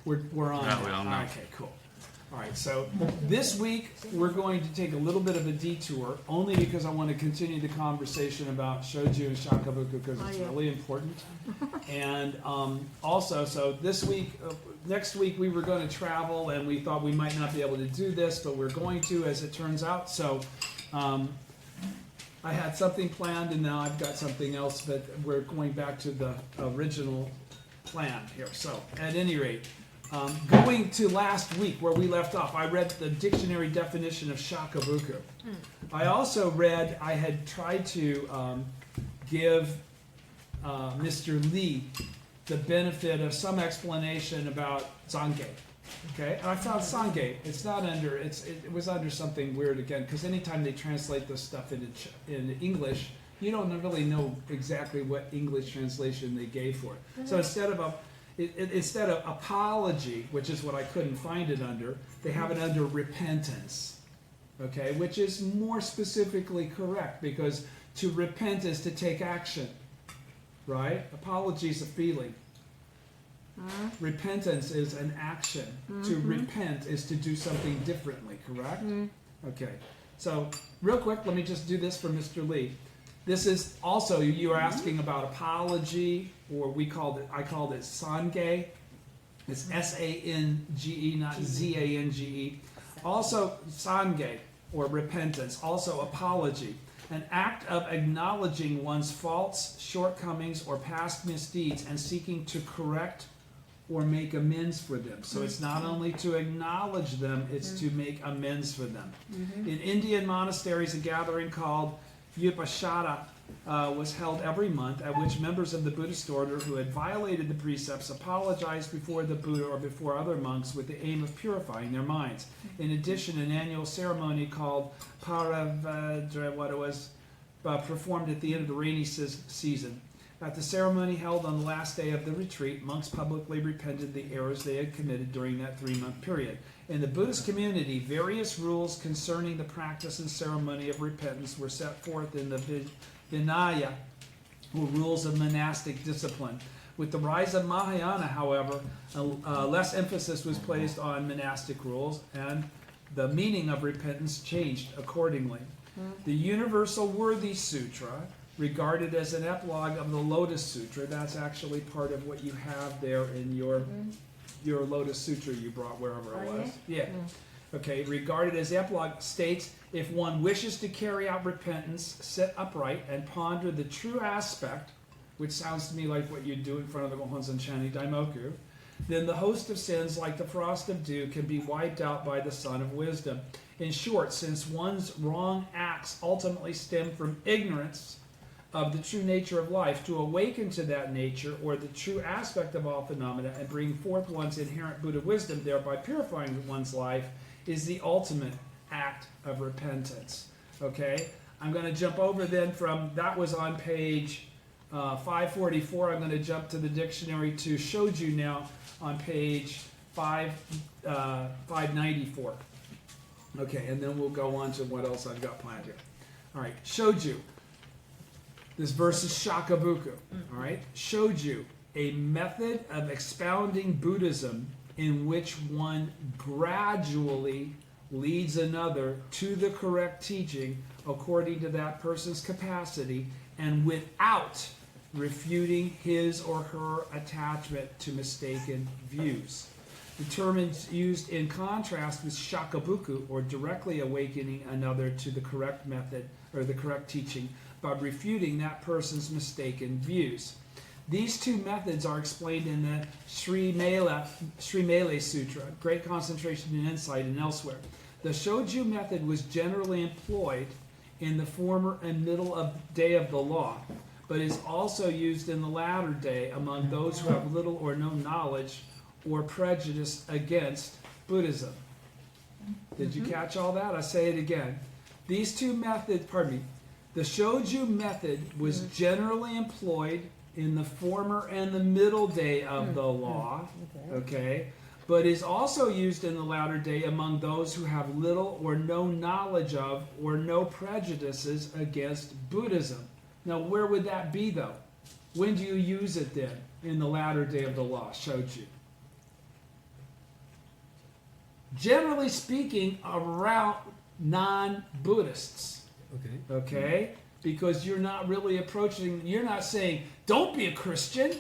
We're on. No, we don't know. Okay, cool. All right, so this week we're going to take a little bit of a detour, only because I want to continue the conversation about Shoju and Shakubuku because it's really important. And also, so this week, next week we were going to travel, and we thought we might not be able to do this, but we're going to, as it turns out. So I had something planned, and now I've got something else, but we're going back to the original plan here. So at any rate, going to last week where we left off, I read the dictionary definition of Shakubuku. I also read, I had tried to give Mr. Lee the benefit of some explanation about Zange. Okay, and I found Sange. It's not under. It was under something weird again, because anytime they translate this stuff into English, you don't really know exactly what English translation they gave for it. So instead of apology, which is what I couldn't find it under, they have it under repentance. Okay, which is more specifically correct, because to repent is to take action, right? Apology is a feeling. Repentance is an action. To repent is to do something differently, correct? Okay. So, real quick, let me just do this for Mr. Lee. This is also, you were asking about apology, or I called it Sange. It's S-A-N-G-E, not Z-A-N-G-E. Also, Sange, or repentance. Also, apology. An act of acknowledging one's faults, shortcomings, or past misdeeds and seeking to correct or make amends for them. So it's not only to acknowledge them, it's to make amends for them. In Indian monasteries, a gathering called Upashada was held every month, at which members of the Buddhist order who had violated the precepts apologized before the Buddha or before other monks with the aim of purifying their minds. In addition, an annual ceremony called Paravadra, performed at the end of the rainy season. At the ceremony held on the last day of the retreat, monks publicly repented the errors they had committed during that 3-month period. In the Buddhist community, various rules concerning the practice and ceremony of repentance were set forth in the Vinaya, or rules of monastic discipline. With the rise of Mahayana, however, less emphasis was placed on monastic rules, and the meaning of repentance changed accordingly. The Universal Worthy Sutra, regarded as an epilogue of the Lotus Sutra, that's actually part of what you have there in your Lotus Sutra you brought wherever it was. Yeah. Okay, regarded as epilogue, states, if one wishes to carry out repentance, sit upright and ponder the true aspect, which sounds to me like what you do in front of the Gohonzon Chani Daimoku, then the host of sins, like the frost of dew, can be wiped out by the sun of wisdom. In short, since one's wrong acts ultimately stem from ignorance of the true nature of life, to awaken to that nature, or the true aspect of all phenomena, and bring forth one's inherent Buddha wisdom, thereby purifying one's life, is the ultimate act of repentance. Okay? I'm going to jump over then from, that was on page 544, I'm going to jump to the dictionary to Shoju now on page 594. Okay, and then we'll go on to what else I've got planned here. All right, Shoju. This verse is Shakubuku. All right, Shoju, a method of expounding Buddhism in which one gradually leads another to the correct teaching according to that person's capacity and without refuting his or her attachment to mistaken views. The term is used in contrast with Shakubuku, or directly awakening another to the correct method or the correct teaching by refuting that person's mistaken views. These two methods are explained in the Sri Mele Sutra, Great Concentration and Insight, and elsewhere. The Shoujo method was generally employed in the former and middle of day of the law, but is also used in the latter day among those who have little or no knowledge or prejudice against Buddhism. Did you catch all that? I say it again. These two methods, the Shoujo method was generally employed in the former and the middle day of the law, okay, but is also used in the latter day among those who have little or no knowledge of or no prejudices against Buddhism. Now, where would that be, though? When do you use it then in the latter day of the law, Shoju? generally speaking, around non-Buddhists. Okay? Because you're not really you're not saying, don't be a Christian.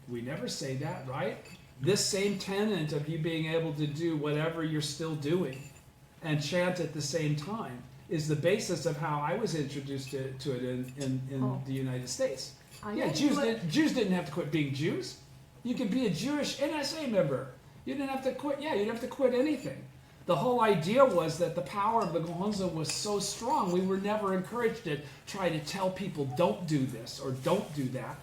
We never say that, right? This same tenet of you being able to do whatever you're still doing and chant at the same time is the basis of how I was introduced to it in the United States. Jews didn't have to quit being Jews. You could be a Jewish NSA member. You didn't have to quit. You didn't have to quit anything. The whole idea was that the power of the Gohonzon was so strong, we were never encouraged to try to tell people don't do this or don't do that.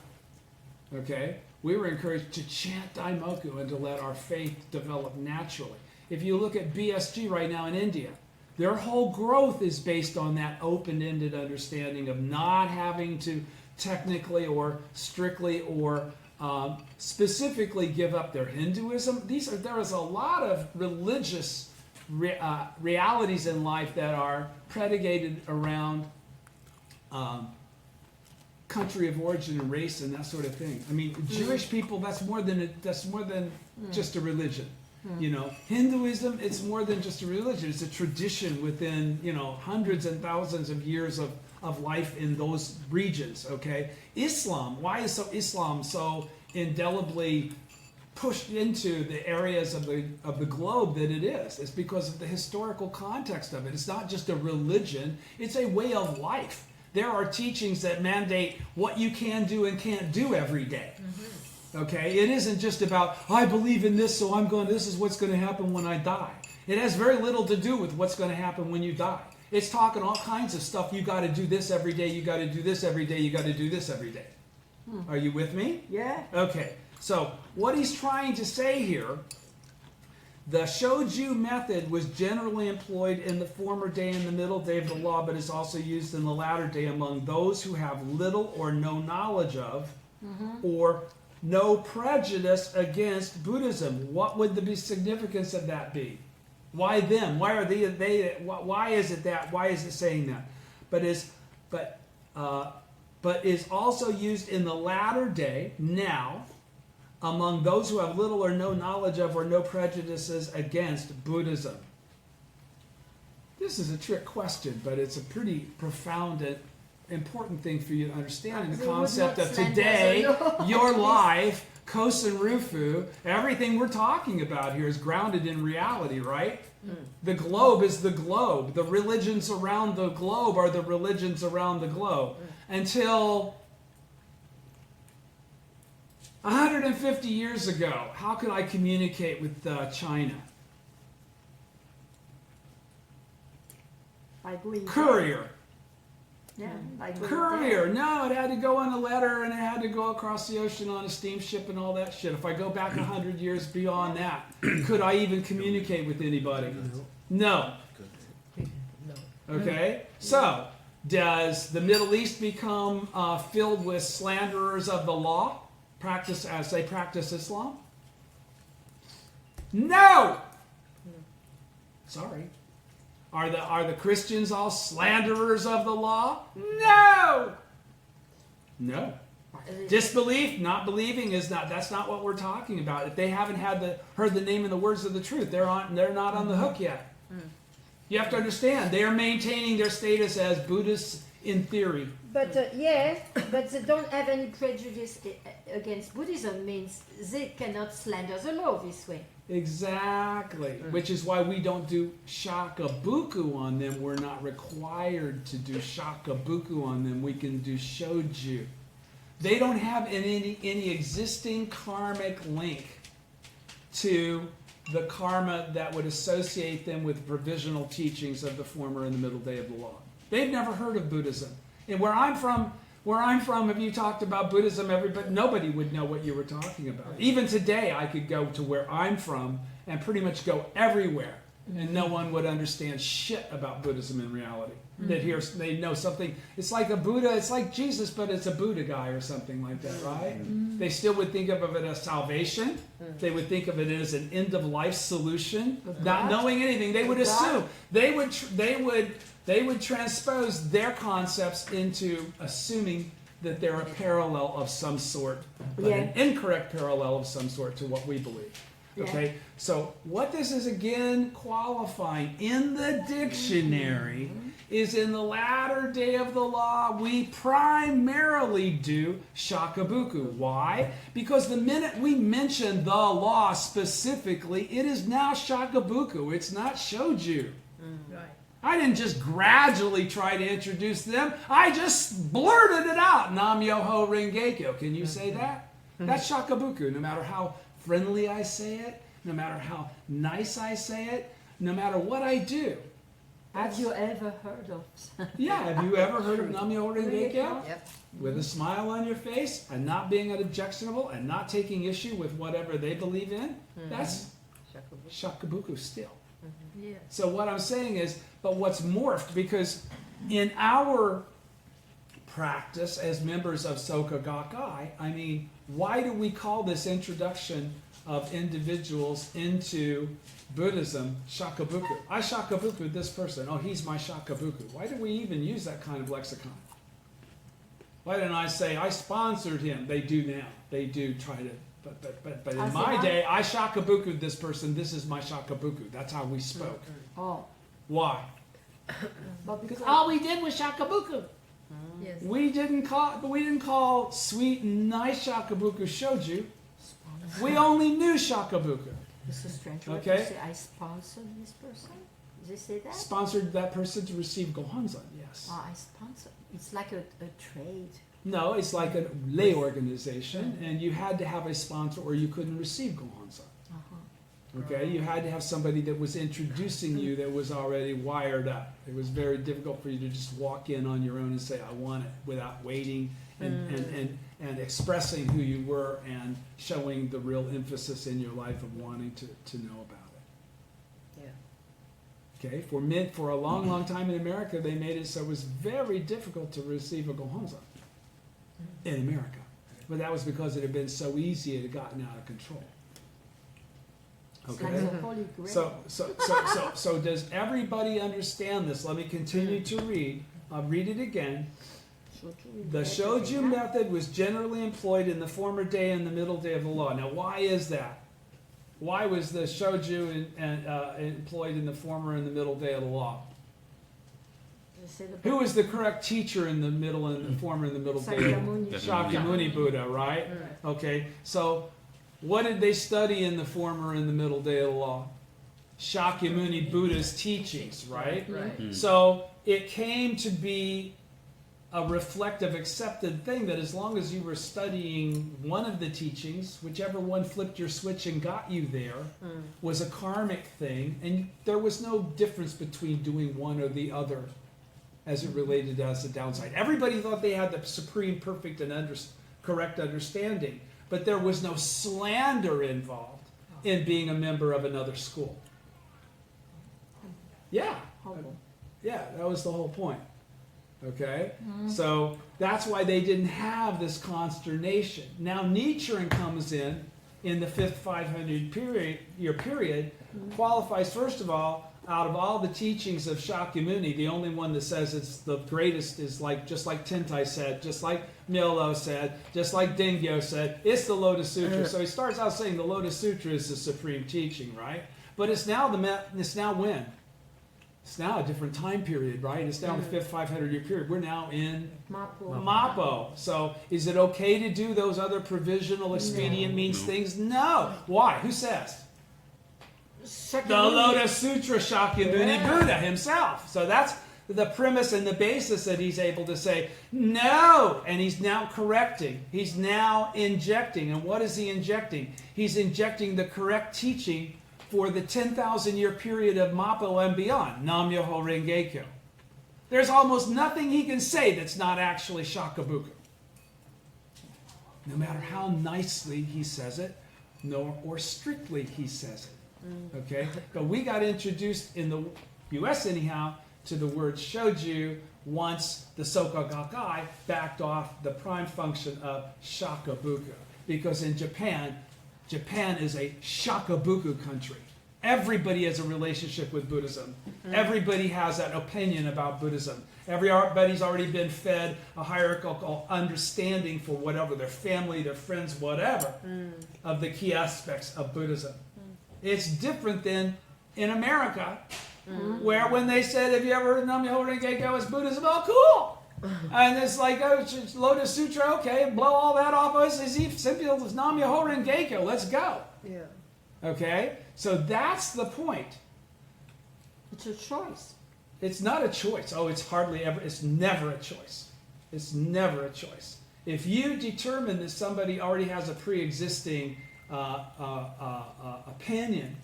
Okay? We were encouraged to chant Daimoku and to let our faith develop naturally. If you look at BSG right now in India, their whole growth is based on that open-ended understanding of not having to technically or strictly or specifically give up their Hinduism. There is a lot of religious realities in life that are predicated around country of origin and race and that sort of thing. I mean, Jewish people, that's more than just a religion. You know, Hinduism, it's more than just a religion. It's a tradition within, hundreds and thousands of years of life in those regions, okay? Islam, why is Islam so indelibly pushed into the areas of the globe that it is? It's because of the historical context of it. It's not just a religion, it's a way of life. There are teachings that mandate what you can do and can't do every day. Okay? It isn't just about, I believe in this, so this is what's going to happen when I die. It has very little to do with what's going to happen when you die. It's talking all kinds of stuff. You got to do this every day, you got to do this every day, you got to do this every day. Are you with me? Yeah. Okay. So, what he's trying to say here, the Shoujo method was generally employed in the former day and the middle day of the law, but is also used in the latter day among those who have little or no knowledge of or no prejudice against Buddhism. What would the significance of that be? Why them? Why are they? Why is it that? Why is it saying that? But is also used in the latter day now among those who have little or no knowledge of or no prejudices against Buddhism. This is a trick question, but it's a pretty profound and important thing for you to understand in the concept of today, your life, Kosen Rufu, everything we're talking about here is grounded in reality, right? The globe is the globe. The religions around the globe are the religions around the globe. Until 150 years ago, how could I communicate with China? Courier. Yeah, Courier. No, it had to go on a letter and it had to go across the ocean on a steamship and all that shit. If I go back 100 years beyond that, could I even communicate with anybody? No. Okay? So, does the Middle East become filled with slanderers of the law? As they practice Islam? No! Sorry. Are the Christians all slanderers of the law? No! No. Disbelief, not believing that's not what we're talking about. If they haven't heard the name and the words of the truth, they're not on the hook yet. You have to understand, they are maintaining their status as Buddhists in theory. But but they don't have any prejudice against Buddhism means they cannot slander the law this way. Exactly. Which is why we don't do Shakubuku on them. We're not required to do Shakubuku on them. We can do Shoju. They don't have any existing karmic link to the karma that would associate them with provisional teachings of the former and the middle day of the law. They've never heard of Buddhism. And where I'm from, if you talked about Buddhism, nobody would know what you were talking about. Even today, I could go to where I'm from and pretty much go everywhere, and no one would understand shit about Buddhism in reality. They know something. It's like a Buddha. It's like Jesus, but it's a Buddha guy or something like that, right? They still would think of it as salvation. They would think of it as an end of life solution. Not knowing anything, they would assume they would transpose their concepts into assuming that they're a parallel of some sort, but an incorrect parallel of some sort to what we believe. Okay, so what this is again qualifying in the dictionary is in the latter day of the law, we primarily do Shakubuku. Why? Because the minute we mention the law specifically, it is now Shakubuku. It's not Shoju. Right. I didn't just gradually try to introduce them. I just blurted it out. Nam Myoho Renge-kyo. Can you say that? That's Shakubuku. No matter how friendly I say it, no matter how nice I say it, no matter what I do. Have you ever heard of? Yeah, have you ever heard of Nam Myoho Renge-kyo? Yep. With a smile on your face and not being objectionable and not taking issue with whatever they believe in? That's Shakubuku still. Yes. So what I'm saying is, but what's morphed, because in our practice as members of Soka Gakkai, I mean, why do we call this introduction of individuals into Buddhism Shakubuku? I Shakubuku this person. Oh, he's my Shakubuku. Why do we even use that kind of lexicon? Why didn't I say I sponsored him? They do now. They do try to. But in my day, I Shakubuku this person. This is my Shakubuku. That's how we spoke. Oh, Why? but Because because all we did was Shakubuku. Yes. We didn't call sweet and nice Shakubuku Shoju. We only knew Shakubuku. it's a strange word Okay. to say. I sponsored this person. Did they say that? Sponsored that person to receive Gohanzan. Yes. I sponsor. It's like a trade. No, it's like a lay organization, and you had to have a sponsor or you couldn't receive Gohanzan. Okay, you had to have somebody that was introducing you that was already wired up. It was very difficult for you to just walk in on your own and say, I want it, without waiting and expressing who you were and showing the real emphasis in your life of wanting to know about it. Yeah. Okay, for a long, long time in America, they made it so it was very difficult to receive a Gohanzan in America. But that was because it had been so easy, it had gotten out of control. It's Okay. like the Holy Grail. So does everybody understand this? Let me continue to read. I'll read it again. The Shoujo method was generally employed in the former day and the middle day of the law. Now, why is that? Why was the Shoju employed in the former and the middle day of the law? They say the Who was the correct teacher in the middle and the former and the middle day? Sakyamuni. Shakyamuni Buddha, right? Okay, so what did they study in the former and the middle day of the law? Shakyamuni Buddha's teachings, right? Right. So it came to be a reflective, accepted thing that as long as you were studying one of the teachings, whichever one flipped your switch and got you there, was a karmic thing, and there was no difference between doing one or the other as it related as a downside. Everybody thought they had the supreme, perfect, and correct understanding, but there was no slander involved in being a member of another school. Yeah. Humble. Yeah, that was the whole point. Okay? So that's why they didn't have this consternation. Now Nichiren comes in the 5th 500-year period, qualifies, first of all, out of all the teachings of Shakyamuni, the only one that says it's the greatest is just like Tentai said, just like Milo said, just like Dengyo said, it's the Lotus Sutra. So he starts out saying the Lotus Sutra is the supreme teaching, right? But it's now when? It's now a different time period, right? It's now the 5th 500-year period. We're now in Mappo. So is it okay to do those other provisional expedient means things? No. Why? Who says? The Lotus Sutra Shakyamuni Buddha himself. So that's the premise and the basis that he's able to say, no, and he's now correcting. He's now injecting. And what is he injecting? He's injecting the correct teaching for the 10,000-year period of Mappo and beyond, Nam Myoho Renge-kyo. There's almost nothing he can say that's not actually Shakubuku. No matter how nicely he says it, or strictly he says it. Okay? But we got introduced in the U.S. anyhow to the word Shoju once the Soka Gakkai backed off the prime function of Shakubuku. Because in Japan is a Shakubuku country. Everybody has a relationship with Buddhism. Everybody has an opinion about Buddhism. Everybody's already been fed a hierarchical understanding for whatever, their family, their friends, whatever, of the key aspects of Buddhism. It's different than in America, where when they said, have you ever heard of Nam-myoho Renge-kyo as Buddhism? Oh, cool! And it's like, oh, it's Lotus Sutra, okay, blow all that off. Oh, it's simple as Nam-myoho Renge-kyo, let's go. Yeah. Okay? So that's the point. It's a choice. It's not a choice. Oh, it's never a choice. It's never a choice. If you determine that somebody already has a pre-existing opinion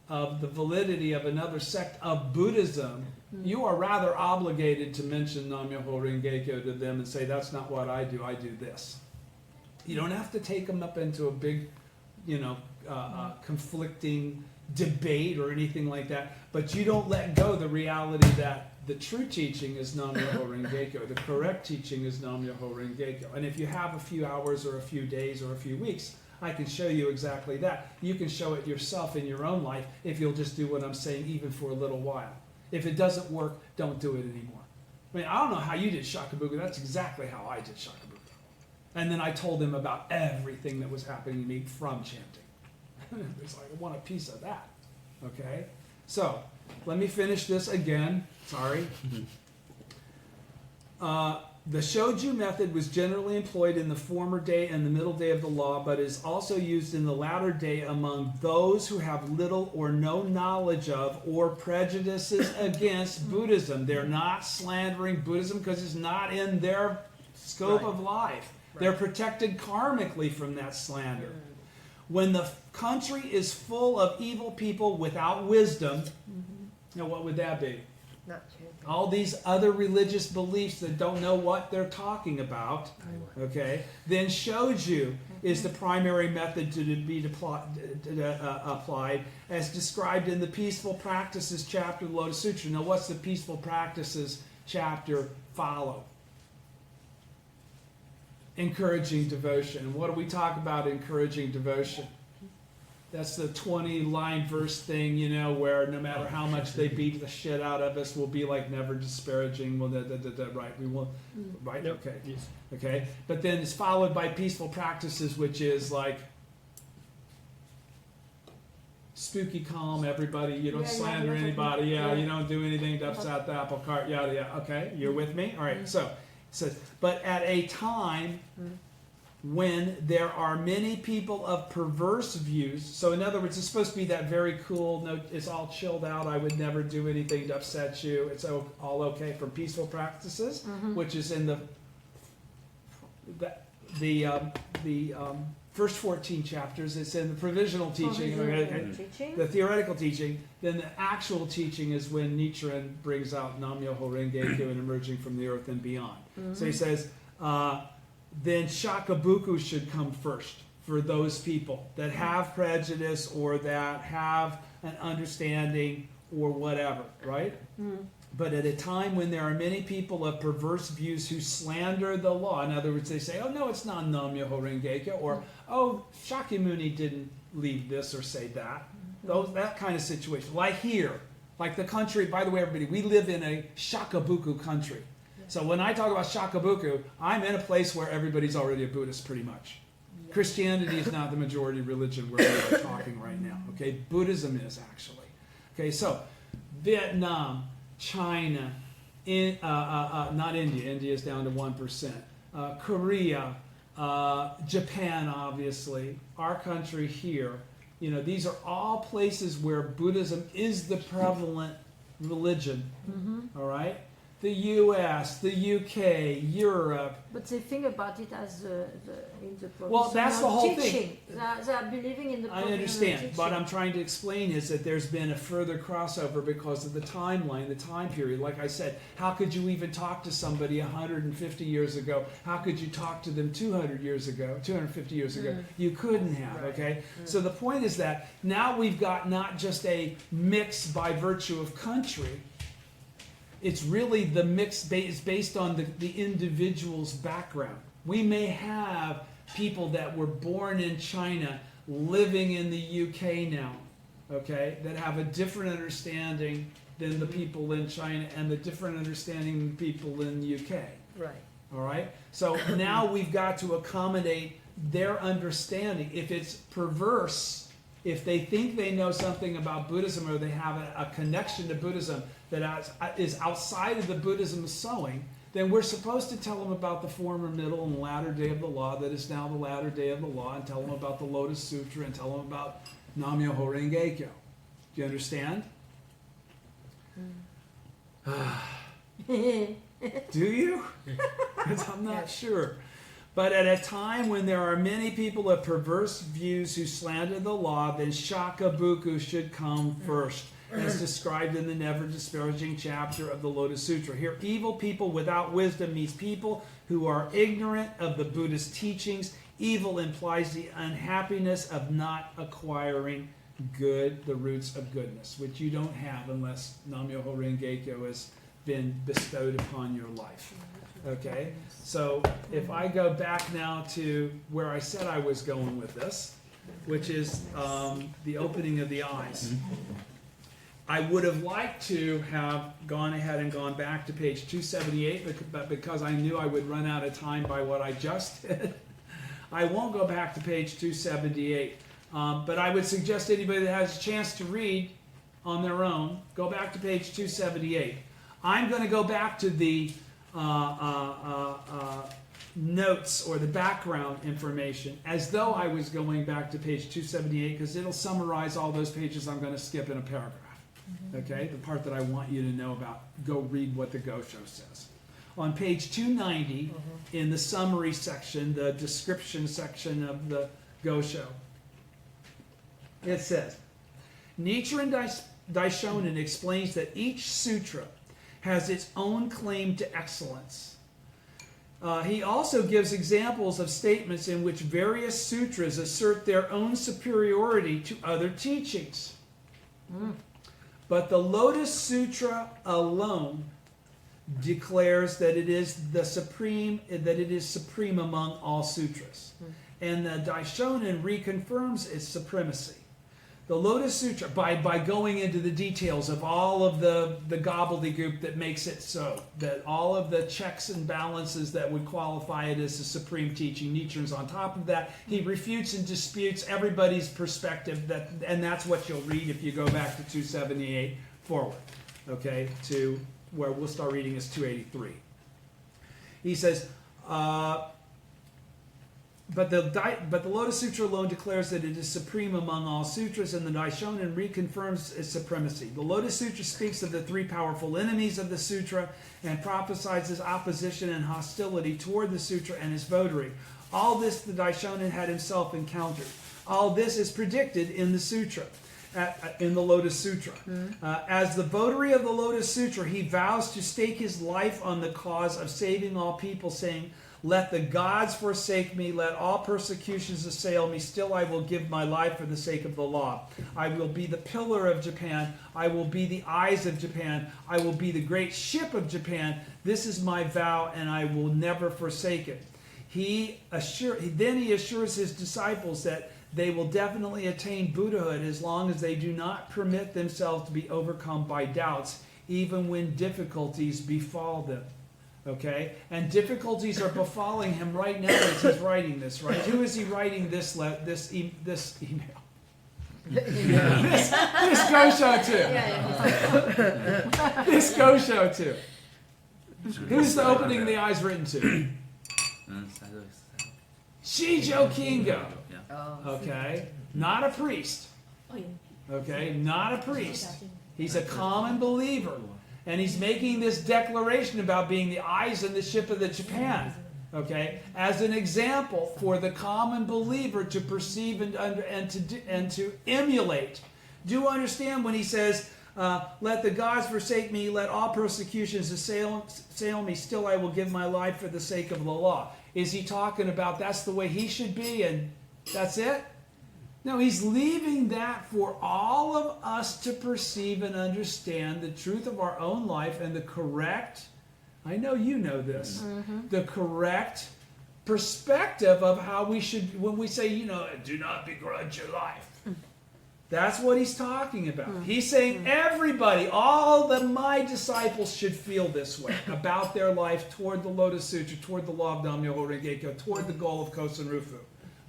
of the validity of another sect of Buddhism, you are rather obligated to mention Nam-myoho Renge-kyo to them and say, that's not what I do this. You don't have to take them up into a big, conflicting debate or anything like that, but you don't let go the reality that the true teaching is Nam-myoho Renge-kyo. The correct teaching is Nam-myoho Renge-kyo. And if you have a few hours or a few days or a few weeks, I can show you exactly that. You can show it yourself in your own life if you'll just do what I'm saying even for a little while. If it doesn't work, don't do it anymore. I mean, I don't know how you did Shakubuku. That's exactly how I did Shakubuku. And then I told them about everything that was happening to me from chanting. It's like, I want a piece of that. Okay? So, let me finish this again. Sorry. The Shoujo Method was generally employed in the former day and the middle day of the law, but is also used in the latter day among those who have little or no knowledge of or prejudices against Buddhism. They're not slandering Buddhism because it's not in their scope of life. They're protected karmically from that slander. When the country is full of evil people without wisdom, what would that be? Not chanting. All these other religious beliefs that don't know what they're talking about, okay? Then Shoju is the primary method to be applied as described in the Peaceful Practices chapter of the Lotus Sutra. Now, what's the Peaceful Practices chapter follow? Encouraging devotion. And what do we talk about encouraging devotion? That's the 20-line verse thing, where no matter how much they beat the shit out of us, we'll be like never disparaging. Well, right? We won't. Right? Yep. Okay. Yes. Okay. But then it's followed by peaceful practices, which is like spooky calm. Everybody, you don't slander anybody. You don't do anything to upset the apple cart. Yada yada. Okay, you're with me. All right. So it says, but at a time when there are many people of perverse views. So in other words, it's supposed to be that very cool, no, it's all chilled out, I would never do anything to upset you, it's all okay for peaceful practices, which is in the first 14 chapters. It's in the provisional teaching, the theoretical teaching. Then the actual teaching is when Nichiren brings out Nam-myoho Renge-kyo and emerging from the earth and beyond. So he says, then Shakubuku should come first for those people that have prejudice or that have an understanding or whatever, right? But at a time when there are many people of perverse views who slander the law, in other words, they say, oh no, it's not Nam-myoho Renge-kyo, or oh, Shakyamuni didn't leave this or say that. That kind of situation. Like here, like the country, by the way, everybody, we live in a Shakubuku country. So when I talk about Shakubuku, I'm in a place where everybody's already a Buddhist pretty much. Yeah. Christianity is not the majority religion where we are talking right now. Okay, Buddhism is actually. Okay, so Vietnam, China, not India. India is down to 1%. Korea, Japan, obviously. Our country here. These are all places where Buddhism is the prevalent religion. All right. The U.S., the U.K., Europe. But they think about it as in the provisional well, that's the whole teaching. thing. They are believing in the I provisional understand. teaching. What I'm trying to explain is that there's been a further crossover because of the timeline, the time period. Like I said, how could you even talk to somebody 150 years ago? How could you talk to them 200 years ago, 250 years ago? You couldn't have, okay? So the point is that now we've got not just a mix by virtue of country. It's really the mix is based on the individual's background. We may have people that were born in China living in the UK now, okay, that have a different understanding than the people in China and the different understanding than people in the UK. Right. All right? So now we've got to accommodate their understanding. If it's perverse, if they think they know something about Buddhism or they have a connection to Buddhism that is outside of the Buddhism sewing, then we're supposed to tell them about the former, middle, and latter day of the law that is now the latter day of the law, and tell them about the Lotus Sutra, and tell them about Nam-myoho Renge Kyo. Do you understand? Do you? Because I'm not sure. But at a time when there are many people of perverse views who slander the law, then Shakubuku should come first, as described in the never disparaging chapter of the Lotus Sutra. Here, evil people without wisdom means people who are ignorant of the Buddhist teachings. Evil implies the unhappiness of not acquiring good, the roots of goodness, which you don't have unless Nam-myoho Renge Kyo has been bestowed upon your life. Okay, so if I go back now to where I said I was going with this, which is the opening of the eyes. I would have liked to have gone ahead and gone back to page 278, but because I knew I would run out of time by what I just did, I won't go back to page 278. But I would suggest anybody that has a chance to read on their own, go back to page 278. I'm going to go back to the notes or the background information as though I was going back to page 278 because it'll summarize all those pages I'm going to skip in a paragraph. Okay, the part that I want you to know about. Go read what the Gosho says. On page 290, in the summary section, the description section of the Gosho, it says, Nichiren Daishonin explains that each sutra has its own claim to excellence. He also gives examples of statements in which various sutras assert their own superiority to other teachings. But the Lotus Sutra alone declares that it is supreme among all sutras. And the Daishonin reconfirms its supremacy. The Lotus Sutra, by going into the details of all of the gobbledygook that makes it so, that all of the checks and balances that would qualify it as a supreme teaching, Nichiren's on top of that. He refutes and disputes everybody's perspective, and that's what you'll read if you go back to 278 forward, okay, to where we'll start reading is 283. He says, But the Lotus Sutra alone declares that it is supreme among all sutras, and the Daishonin reconfirms its supremacy. The Lotus Sutra speaks of the three powerful enemies of the sutra and prophesies opposition and hostility toward the sutra and its votary. All this the Daishonin had himself encountered. All this is predicted in the sutra, in the Lotus Sutra. As the votary of the Lotus Sutra, he vows to stake his life on the cause of saving all people, saying, Let the gods forsake me, let all persecutions assail me, still I will give my life for the sake of the law. I will be the pillar of Japan, I will be the eyes of Japan, I will be the great ship of Japan. This is my vow, and I will never forsake it. Then he assures his disciples that they will definitely attain Buddhahood as long as they do not permit themselves to be overcome by doubts, even when difficulties befall them. Okay, and difficulties are befalling him right now as he's writing this. Right? Who is he writing this email? This Gosho to. This Gosho to. Who's the opening of the eyes written to? Shoujo Kingo. Okay, not a priest. Okay, not a priest. He's a common believer. And he's making this declaration about being the eyes and the ship of the Japan, okay, as an example for the common believer to perceive and to emulate. Do you understand when he says, let the gods forsake me, let all persecutions assail me, still I will give my life for the sake of the law? Is he talking about that's the way he should be and that's it? No, he's leaving that for all of us to perceive and understand the truth of our own life and the correct, I know you know this, the correct perspective of how we should, when we say, do not begrudge your life. That's what he's talking about. He's saying everybody, all of my disciples should feel this way about their life toward the Lotus Sutra, toward the law of Nam-myoho Renge Kyo, toward the goal of Kosen Rufu.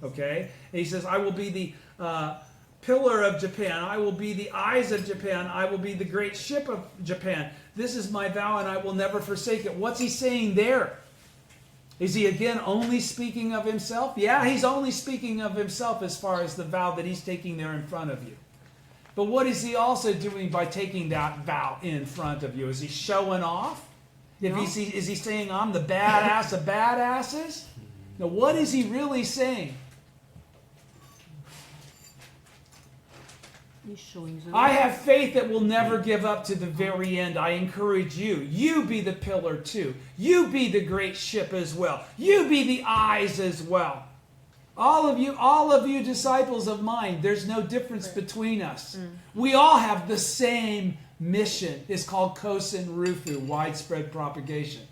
Okay? And he says, I will be the pillar of Japan. I will be the eyes of Japan. I will be the great ship of Japan. This is my vow, and I will never forsake it. What's he saying there? Is he again only speaking of himself? Yeah, he's only speaking of himself as far as the vow that he's taking there in front of you. But what is he also doing by taking that vow in front of you? Is he showing off? No. Is he saying, I'm the badass of badasses? Now, what is he really saying? He's showing the I love. have faith that will never give up to the very end. I encourage you. You be the pillar too. You be the great ship as well. You be the eyes as well. All of you disciples of mine, there's no difference between us. We all have the same mission. It's called Kosen Rufu, widespread propagation.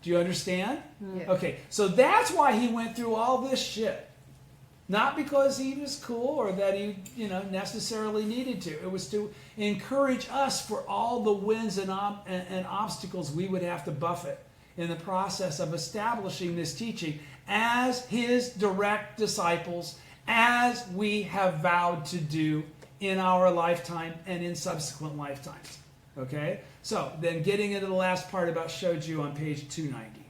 Do you understand? Yeah. Okay, so that's why he went through all this shit. Not because he was cool or that he, necessarily needed to. It was to encourage us for all the wins and obstacles we would have to buffet in the process of establishing this teaching as his direct disciples, as we have vowed to do in our lifetime and in subsequent lifetimes. Okay? So, then getting into the last part about Shoju on page 290.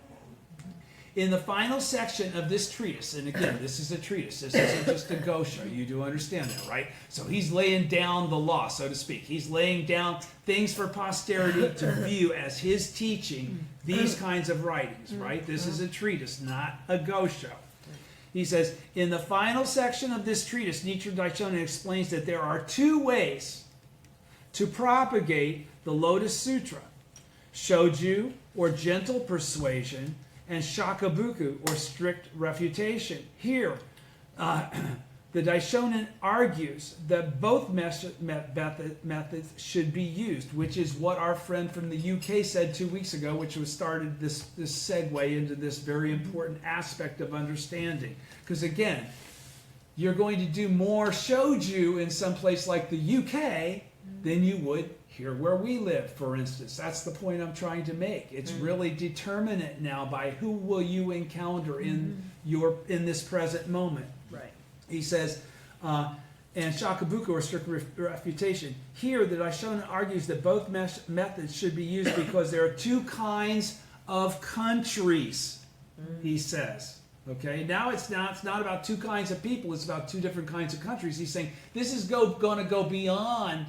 In the final section of this treatise, and again, this is a treatise, this isn't just a gosha, you do understand that, right? So he's laying down the law, so to speak. He's laying down things for posterity to view as his teaching, these kinds of writings, right? This is a treatise, not a gosha. He says, in the final section of this treatise, Nichiren Daishonin explains that there are two ways to propagate the Lotus Sutra: Shoju, or gentle persuasion, and Shakubuku, or strict refutation. Here, the Daishonin argues that both methods should be used, which is what our friend from the UK said 2 weeks ago, which was started this segue into this very important aspect of understanding. Because again, you're going to do more Shoju in some place like the UK than you would here where we live, for instance. That's the point I'm trying to make. It's really determinate now by who will you encounter in this present moment. Right. He says, and Shakubuku, or strict refutation. Here, the Daishonin argues that both methods should be used because there are two kinds of countries, he says. Okay, now it's not about two kinds of people, it's about two different kinds of countries. He's saying this is going to go beyond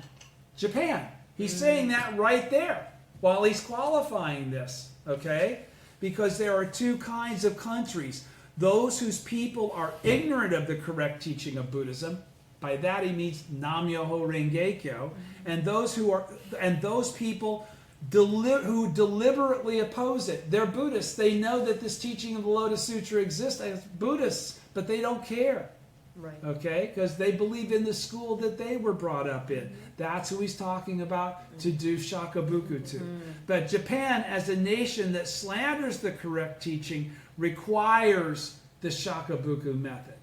Japan. He's saying that right there while he's qualifying this, okay? Because there are two kinds of countries. Those whose people are ignorant of the correct teaching of Buddhism. By that he means Nam-myoho Renge-kyo. And those people who deliberately oppose it. They're Buddhists. They know that this teaching of the Lotus Sutra exists as Buddhists, but they don't care. Right. Okay? Because they believe in the school that they were brought up in. That's who he's talking about to do Shakubuku to. But Japan, as a nation that slanders the correct teaching, requires the Shakubuku method.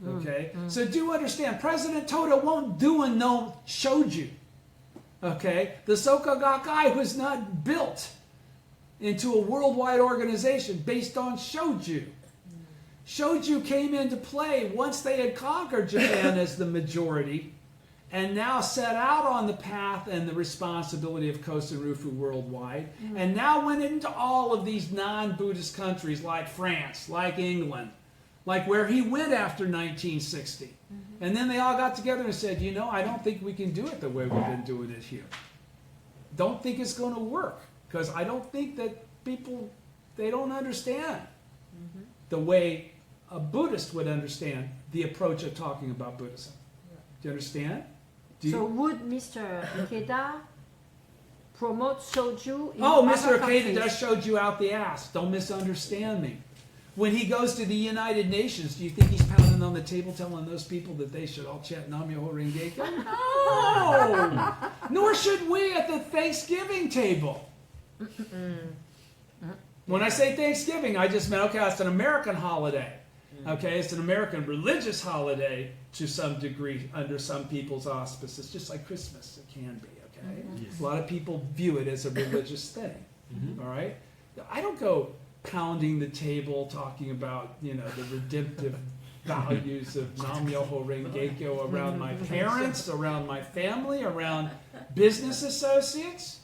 Okay? So do understand, President Toda won't do a no Shoju. Okay? The Soka Gakkai was not built into a worldwide organization based on Shoju. Shoju came into play once they had conquered Japan as the majority, and now set out on the path and the responsibility of Kosen Rufu worldwide, and now went into all of these non-Buddhist countries like France, like England, like where he went after 1960. And then they all got together and said, I don't think we can do it the way we've been doing it here. Don't think it's going to work, because I don't think that people, they don't understand the way a Buddhist would understand the approach of talking about Buddhism. Do you understand? So would Mr. Ikeda promote Shoju in Oh, other Mr. Ikeda countries? does Shoju out the ass. Don't misunderstand me. When he goes to the United Nations, do you think he's pounding on the table telling those people that they should all chant Nam-myoho Renge-kyo? No! Nor should we at the Thanksgiving table. When I say Thanksgiving, I just meant, okay, it's an American holiday. Okay, it's an American religious holiday to some degree under some people's auspices, just like Christmas, it can be, okay? Yes. A lot of people view it as a religious thing, all right? I don't go pounding the table talking about, the redemptive values of Nam-myoho Renge-kyo around my parents, around my family, around business associates?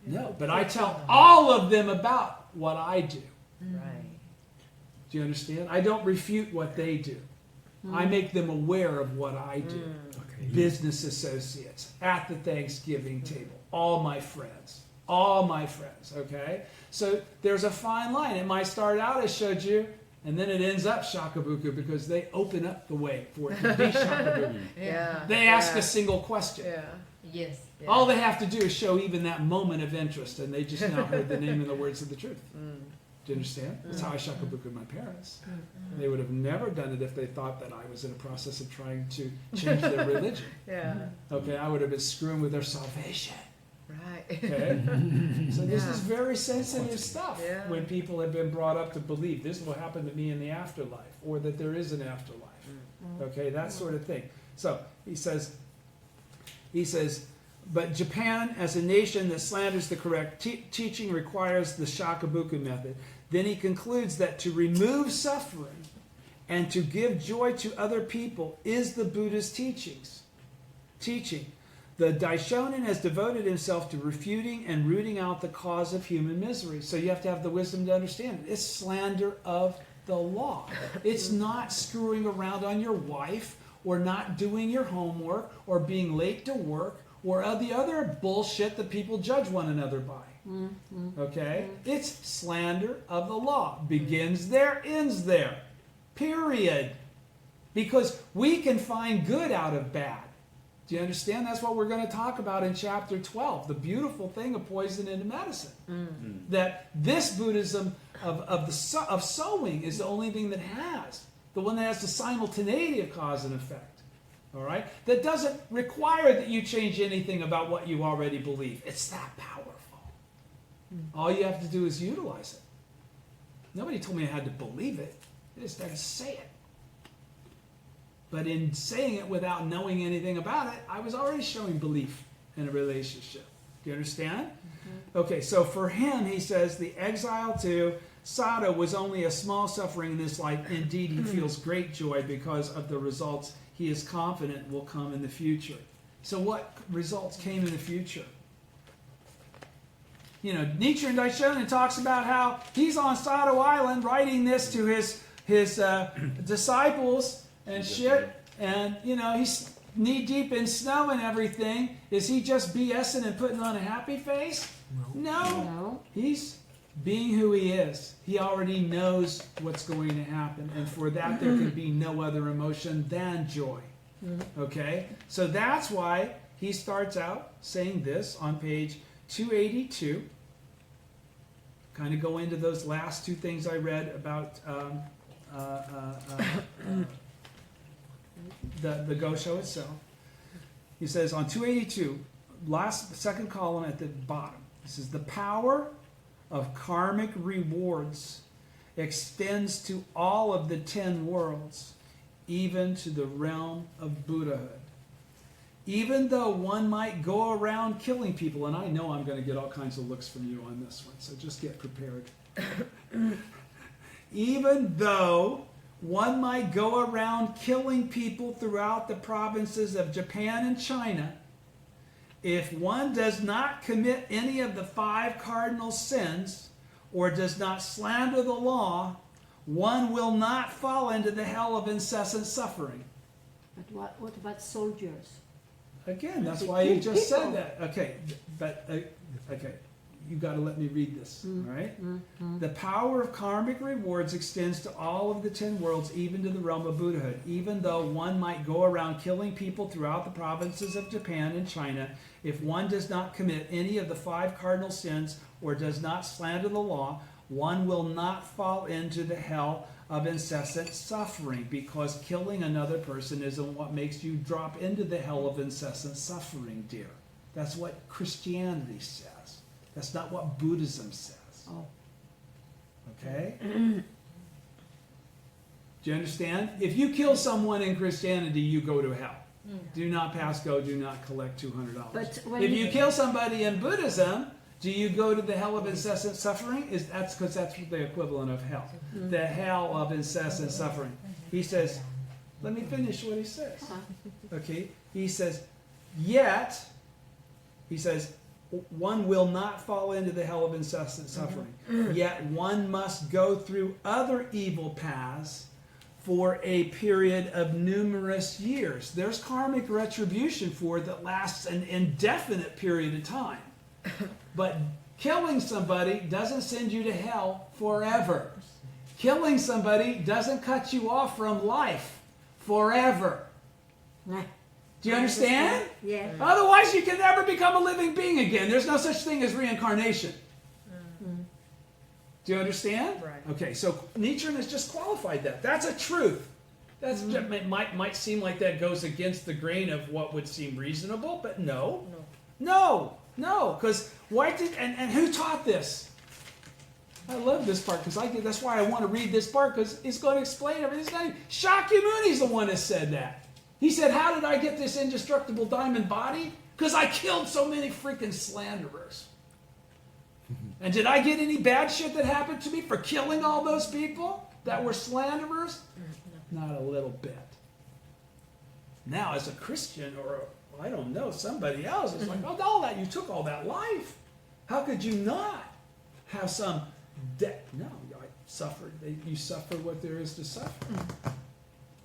No, but I tell all of them about what I do. Right. Do you understand? I don't refute what they do. I make them aware of what I do. Okay. Business associates, at the Thanksgiving table, all my friends, okay? So there's a fine line. It might start out as Shoju, and then it ends up Shakubuku because they open up the way for it to be Shakubuku. Yeah. They ask a single question. Yeah. Yes. Yeah. All they have to do is show even that moment of interest, and they just now heard the name and the words of the truth. Do you understand? That's how I Shakubuku my parents. They would have never done it if they thought that I was in a process of trying to change their religion. Yeah. Okay, I would have been screwing with their salvation. Right. Okay? So this Yeah. is very sensitive stuff Yeah. when people have been brought up to believe this will happen to me in the afterlife, or that there is an afterlife. Okay, that sort of thing. So he says, but Japan, as a nation that slanders the correct teaching, requires the Shakubuku method. Then he concludes that to remove suffering and to give joy to other people is the Buddha's teaching. The Daishonin has devoted himself to refuting and rooting out the cause of human misery. So you have to have the wisdom to understand it. It's slander of the law. It's not screwing around on your wife, or not doing your homework, or being late to work, or the other bullshit that people judge one another by. Okay? It's slander of the law. Begins there, ends there. Period. Because we can find good out of bad. Do you understand? That's what we're going to talk about in chapter 12. The beautiful thing of poison into medicine. That this Buddhism of sowing is the only thing that has. The one that has the simultaneity of cause and effect. All right? That doesn't require that you change anything about what you already believe. It's that powerful. All you have to do is utilize it. Nobody told me I had to believe it. I just had to say it. But in saying it without knowing anything about it, I was already showing belief in a relationship. Do you understand? Okay, so for him, he says, the exile to Sada was only a small suffering in this life. Indeed, he feels great joy because of the results he is confident will come in the future. So what results came in the future? You know, Nichiren Daishonin talks about how he's on Sado Island writing this to his disciples and shit, and, you know, he's knee-deep in snow and everything. Is he just BSing and putting on a happy face? No. He's being who he is. He already knows what's going to happen, and for that there can be no other emotion than joy. Okay? So that's why he starts out saying this on page 282. Kind of go into those last two things I read about the Gosho itself. He says on 282, second column at the bottom, this is the power of karmic rewards extends to all of the 10 worlds, even to the realm of Buddhahood. Even though one might go around killing people, and I know I'm going to get all kinds of looks from you on this one, so just get prepared. Even though one might go around killing people throughout the provinces of Japan and China, if one does not commit any of the 5 cardinal sins or does not slander the law, one will not fall into the hell of incessant suffering. But what about soldiers? Again, that's why you just said that. Okay, but okay, you got to let me read this. All right. The power of karmic rewards extends to all of the 10 worlds, even to the realm of Buddhahood. Even though one might go around killing people throughout the provinces of Japan and China, if one does not commit any of the 5 cardinal sins or does not slander the law, one will not fall into the hell of incessant suffering, because killing another person isn't what makes you drop into the hell of incessant suffering, dear. That's what Christianity says. That's not what Buddhism says. Oh. Okay? Do you understand? If you kill someone in Christianity, you go to hell. Do not pass go, do not collect $200. But when if you kill somebody in Buddhism, do you go to the hell of incessant suffering? That's because that's the equivalent of hell. The hell of incessant suffering. He says, let me finish what he says. Okay? He says, yet, he says, one will not fall into the hell of incessant suffering. Yet one must go through other evil paths for a period of numerous years. There's karmic retribution for it that lasts an indefinite period of time. But killing somebody doesn't send you to hell forever. Killing somebody doesn't cut you off from life forever. Do you understand? Yeah. Otherwise, you can never become a living being again. There's no such thing as reincarnation. Do you understand? Right. Okay, so Nichiren has just qualified that. That's a truth. It might seem like that goes against the grain of what would seem reasonable, but no. Because why did and who taught this? I love this part because that's why I want to read this part because it's going to explain everything. Shakyamuni's the one that said that. He said, "How did I get this indestructible diamond body? Because I killed so many freaking slanderers." And did I get any bad shit that happened to me for killing all those people that were slanderers? Not a little bit. Now, as a Christian or, I don't know, somebody else, it's like, oh, all that, you took all that life. How could you not have some debt? No, I suffered. You suffer what there is to suffer.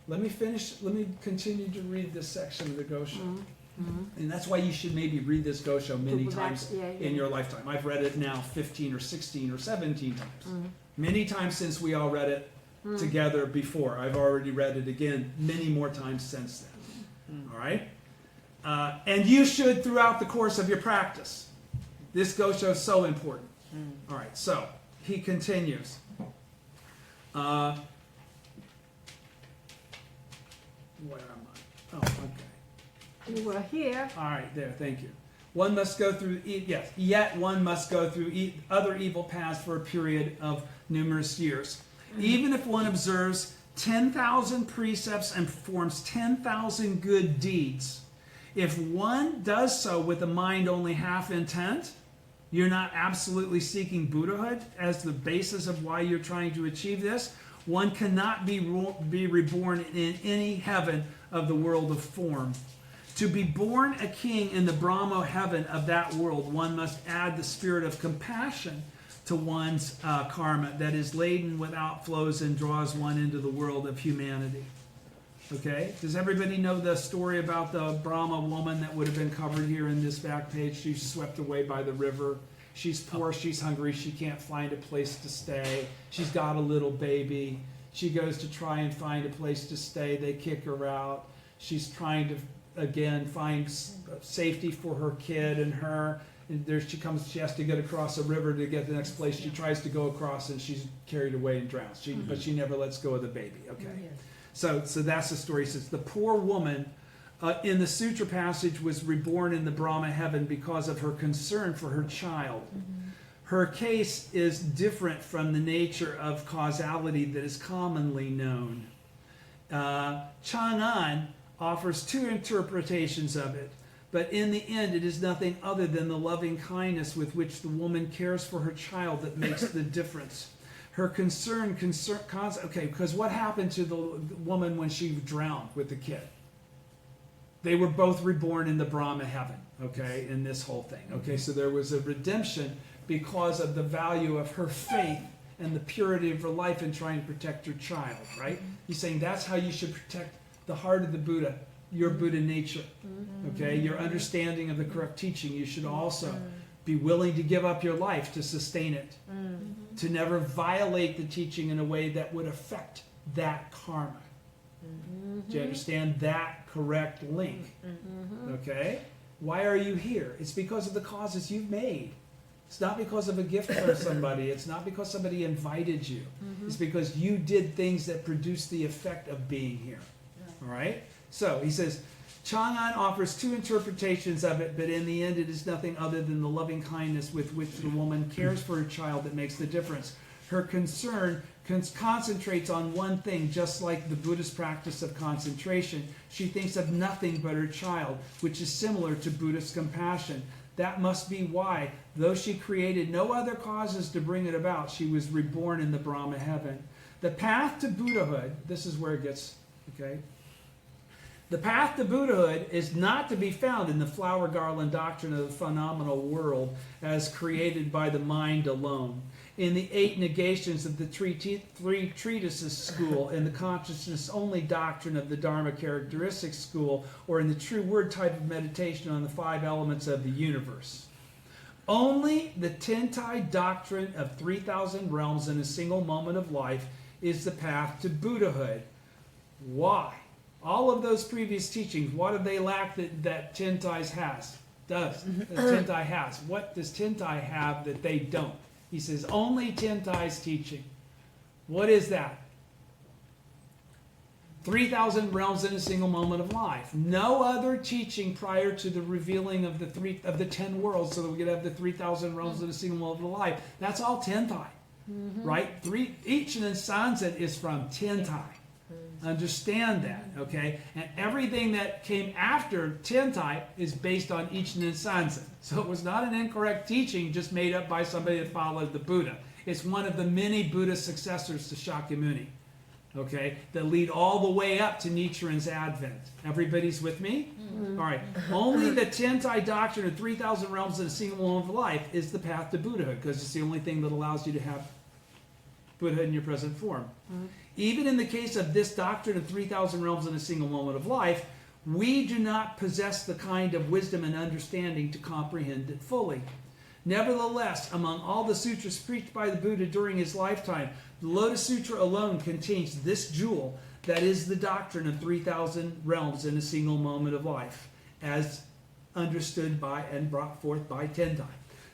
Let me continue to read this section of the Gosho. And that's why you should maybe read this Gosho many times in your lifetime. I've read it now 15 or 16 or 17 times. Many times since we all read it together before. I've already read it again many more times since then. All right? And you should throughout the course of your practice. This Gosho is so important. All right, so he continues. Where am I? Oh, okay. You were here. All right, there, thank you. One must go through, yet one must go through other evil paths for a period of numerous years. Even if one observes 10,000 precepts and performs 10,000 good deeds, if one does so with a mind only half intent, you're not absolutely seeking Buddhahood as the basis of why you're trying to achieve this, one cannot be reborn in any heaven of the world of form. To be born a king in the Brahma heaven of that world, one must add the spirit of compassion to one's karma that is laden with outflows and draws one into the world of humanity. Okay? Does everybody know the story about the Brahma woman that would have been covered here in this back page? She's swept away by the river. She's poor, she's hungry, she can't find a place to stay. She's got a little baby. She goes to try and find a place to stay. They kick her out. She's trying to, again, find safety for her kid and her. And there she comes, she has to get across a river to get the next place. She tries to go across and she's carried away and drowns. But she never lets go of the baby. Okay. So that's the story. It says the poor woman in the sutra passage was reborn in the Brahma heaven because of her concern for her child. Her case is different from the nature of causality that is commonly known. Chang'an offers two interpretations of it, but in the end it is nothing other than the loving kindness with which the woman cares for her child that makes the difference. Her concern, because what happened to the woman when she drowned with the kid? They were both reborn in the Brahma heaven, okay, in this whole thing. Okay, so there was a redemption because of the value of her faith and the purity of her life in trying to protect her child, right? He's saying that's how you should protect the heart of the Buddha, your Buddha nature, okay? Your understanding of the correct teaching. You should also be willing to give up your life to sustain it, to never violate the teaching in a way that would affect that karma. Do you understand that correct link? Okay? Why are you here? It's because of the causes you've made. It's not because of a gift from somebody. It's not because somebody invited you. It's because you did things that produced the effect of being here. All right? So he says, Chang'an offers two interpretations of it, but in the end it is nothing other than the loving kindness with which the woman cares for her child that makes the difference. Her concern concentrates on one thing, just like the Buddhist practice of concentration. She thinks of nothing but her child, which is similar to Buddhist compassion. That must be why, though she created no other causes to bring it about, she was reborn in the Brahma heaven. The path to Buddhahood, this is where it gets, okay? The path to Buddhahood is not to be found in the flower garland doctrine of the phenomenal world as created by the mind alone, in the 8 negations of the three treatises school, in the consciousness-only doctrine of the Dharma characteristics school, or in the true word type of meditation on the 5 elements of the universe. Only the Tentai doctrine of 3,000 realms in a single moment of life is the path to Buddhahood. Why? All of those previous teachings, what do they lack that Tentai has? Tentai has. What does Tentai have that they don't? He says, only Tentai's teaching. What is that? 3,000 realms in a single moment of life. No other teaching prior to the revealing of the 10 worlds, so that we could have the 3,000 realms in a single moment of life. That's all Tentai, right? Each Sanzen is from Tentai. Understand that, okay? And everything that came after Tentai is based on Ichinen Sanzen. So it was not an incorrect teaching just made up by somebody that followed the Buddha. It's one of the many Buddha successors to Shakyamuni, okay, that lead all the way up to Nichiren's advent. Everybody's with me? All right. Only the Tentai doctrine of 3,000 realms in a single moment of life is the path to Buddhahood, because it's the only thing that allows you to have Buddha in your present form. Even in the case of this doctrine of 3,000 realms in a single moment of life, we do not possess the kind of wisdom and understanding to comprehend it fully. Nevertheless, among all the sutras preached by the Buddha during his lifetime, the Lotus Sutra alone contains this jewel that is the doctrine of 3,000 realms in a single moment of life, as understood by and brought forth by Tentai.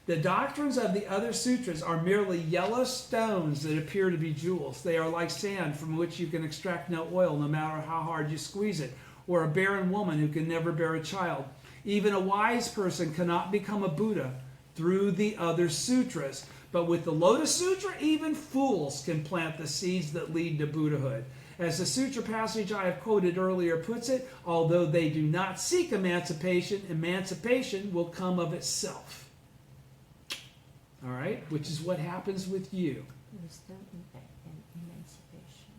The doctrines of the other sutras are merely yellow stones that appear to be jewels. They are like sand from which you can extract no oil no matter how hard you squeeze it, or a barren woman who can never bear a child. Even a wise person cannot become a Buddha through the other sutras. But with the Lotus Sutra, even fools can plant the seeds that lead to Buddhahood. As the sutra passage I have quoted earlier puts it, although they do not seek emancipation, emancipation will come of itself. All right, which is what happens with you. Wisdom and emancipation.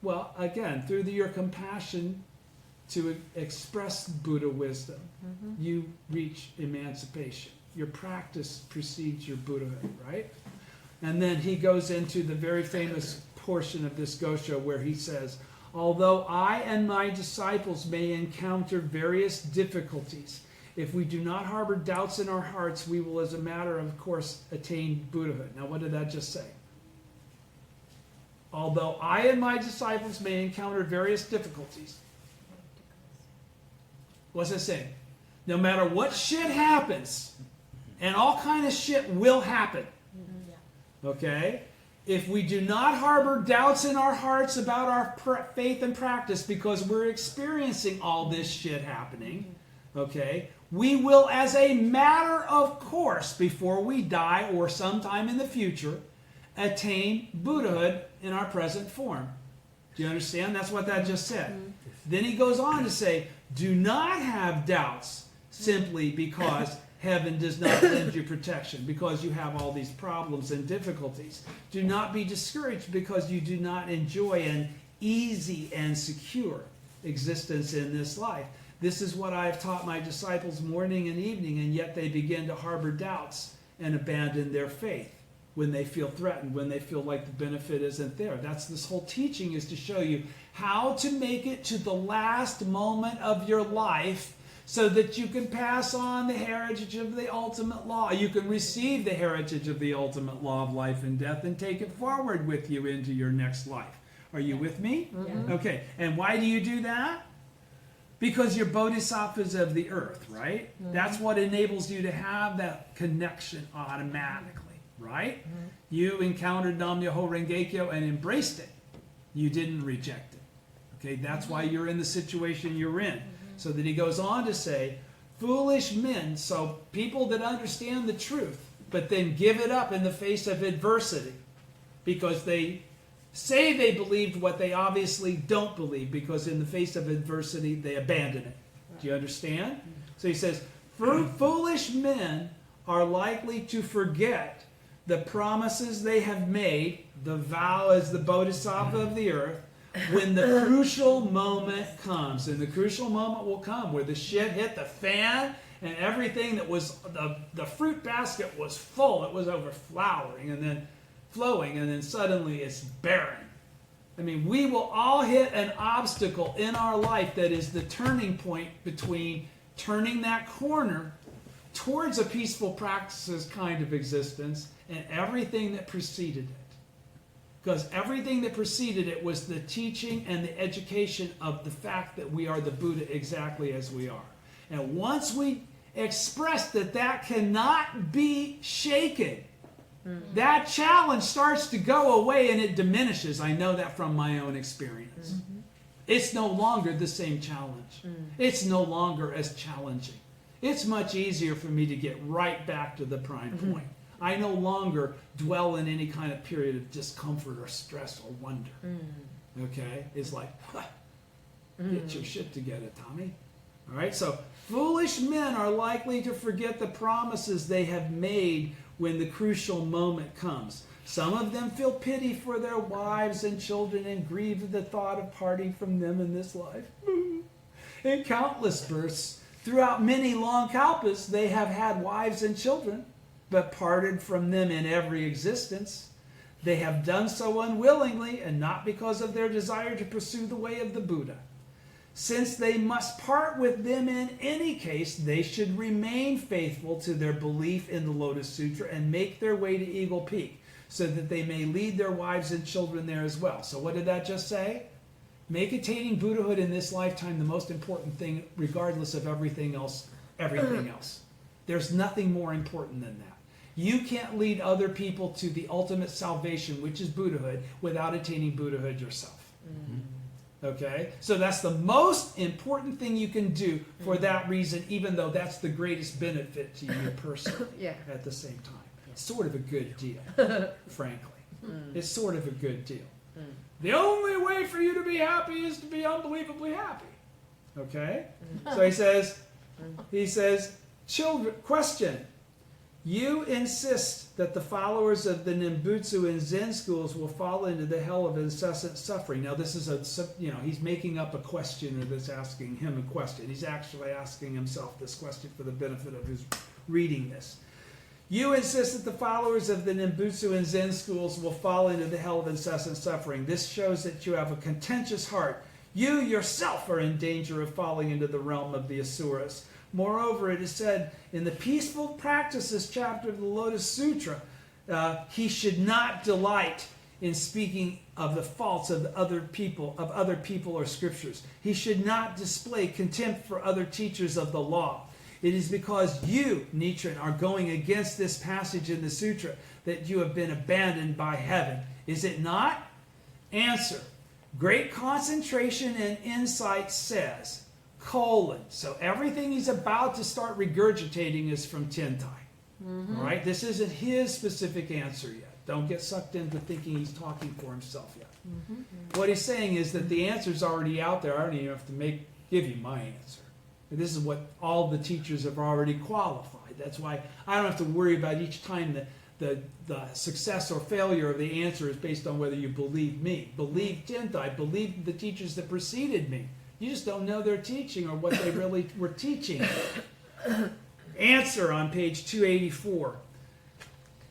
Well, again, through your compassion to express Buddha wisdom, you reach emancipation. Your practice precedes your Buddhahood, right? And then he goes into the very famous portion of this Gosho where he says, although I and my disciples may encounter various difficulties, if we do not harbor doubts in our hearts, we will, as a matter of course, attain Buddhahood. Now, what did that just say? Although I and my disciples may encounter various difficulties. What's it saying? No matter what shit happens, and all kind of shit will happen, okay? If we do not harbor doubts in our hearts about our faith and practice because we're experiencing all this shit happening, okay, we will, as a matter of course, before we die or sometime in the future, attain Buddhahood in our present form. Do you understand? That's what that just said. Then he goes on to say, do not have doubts simply because heaven does not lend you protection, because you have all these problems and difficulties. Do not be discouraged because you do not enjoy an easy and secure existence in this life. This is what I have taught my disciples morning and evening, and yet they begin to harbor doubts and abandon their faith when they feel threatened, when they feel like the benefit isn't there. That's this whole teaching, is to show you how to make it to the last moment of your life so that you can pass on the heritage of the ultimate law. You can receive the heritage of the ultimate law of life and death and take it forward with you into your next life. Are you with me? Yeah. Okay, and why do you do that? Because you're bodhisattvas of the earth, right? That's what enables you to have that connection automatically, right? You encountered Nam-myoho Renge-kyo and embraced it. You didn't reject it. Okay, that's why you're in the situation you're in. So that he goes on to say, foolish men, so people that understand the truth, but then give it up in the face of adversity because they say they believed what they obviously don't believe, because in the face of adversity they abandon it. Do you understand? So he says, foolish men are likely to forget the promises they have made, the vow as the bodhisattva of the earth, when the crucial moment comes. And the crucial moment will come where the shit hit the fan and everything that was, the fruit basket was full. It was overflowing and then flowing, and then suddenly it's barren. I mean, we will all hit an obstacle in our life that is the turning point between turning that corner towards a peaceful practices kind of existence and everything that preceded it. Because everything that preceded it was the teaching and the education of the fact that we are the Buddha exactly as we are. And once we express that that cannot be shaken, that challenge starts to go away and it diminishes. I know that from my own experience. It's no longer the same challenge. It's no longer as challenging. It's much easier for me to get right back to the prime point. I no longer dwell in any kind of period of discomfort or stress or wonder. Okay? It's like, get your shit together, Tommy. All right? So, foolish men are likely to forget the promises they have made when the crucial moment comes. Some of them feel pity for their wives and children and grieve at the thought of parting from them in this life. In countless births, throughout many long kalpas, they have had wives and children, but parted from them in every existence. They have done so unwillingly and not because of their desire to pursue the way of the Buddha. Since they must part with them in any case, they should remain faithful to their belief in the Lotus Sutra and make their way to Eagle Peak so that they may lead their wives and children there as well. So what did that just say? Make attaining Buddhahood in this lifetime the most important thing, regardless of everything else. There's nothing more important than that. You can't lead other people to the ultimate salvation, which is Buddhahood, without attaining Buddhahood yourself. Okay? So that's the most important thing you can do for that reason, even though that's the greatest benefit to you personally at the same time. It's sort of a good deal, frankly. It's sort of a good deal. The only way for you to be happy is to be unbelievably happy. Okay? So he says, children, question. You insist that the followers of the Nimbutsu and Zen schools will fall into the hell of incessant suffering. Now, this is he's making up a questioner that's asking him a question. He's actually asking himself this question for the benefit of who's reading this. You insist that the followers of the Nimbutsu and Zen schools will fall into the hell of incessant suffering. This shows that you have a contentious heart. You yourself are in danger of falling into the realm of the Asuras. Moreover, it is said in the Peaceful Practices chapter of the Lotus Sutra, he should not delight in speaking of the faults of other people or scriptures. He should not display contempt for other teachers of the law. It is because you, Nichiren, are going against this passage in the sutra that you have been abandoned by heaven. Is it not? Answer. Great concentration and insight says, so everything he's about to start regurgitating is from Tentai. All right? This isn't his specific answer yet. Don't get sucked into thinking he's talking for himself yet. What he's saying is that the answer's already out there. I don't even have to give you my answer. This is what all the teachers have already qualified. That's why I don't have to worry about each time the success or failure of the answer is based on whether you believe me. Believe Tentai. Believe the teachers that preceded me. You just don't know their teaching or what they really were teaching. Answer on page 284.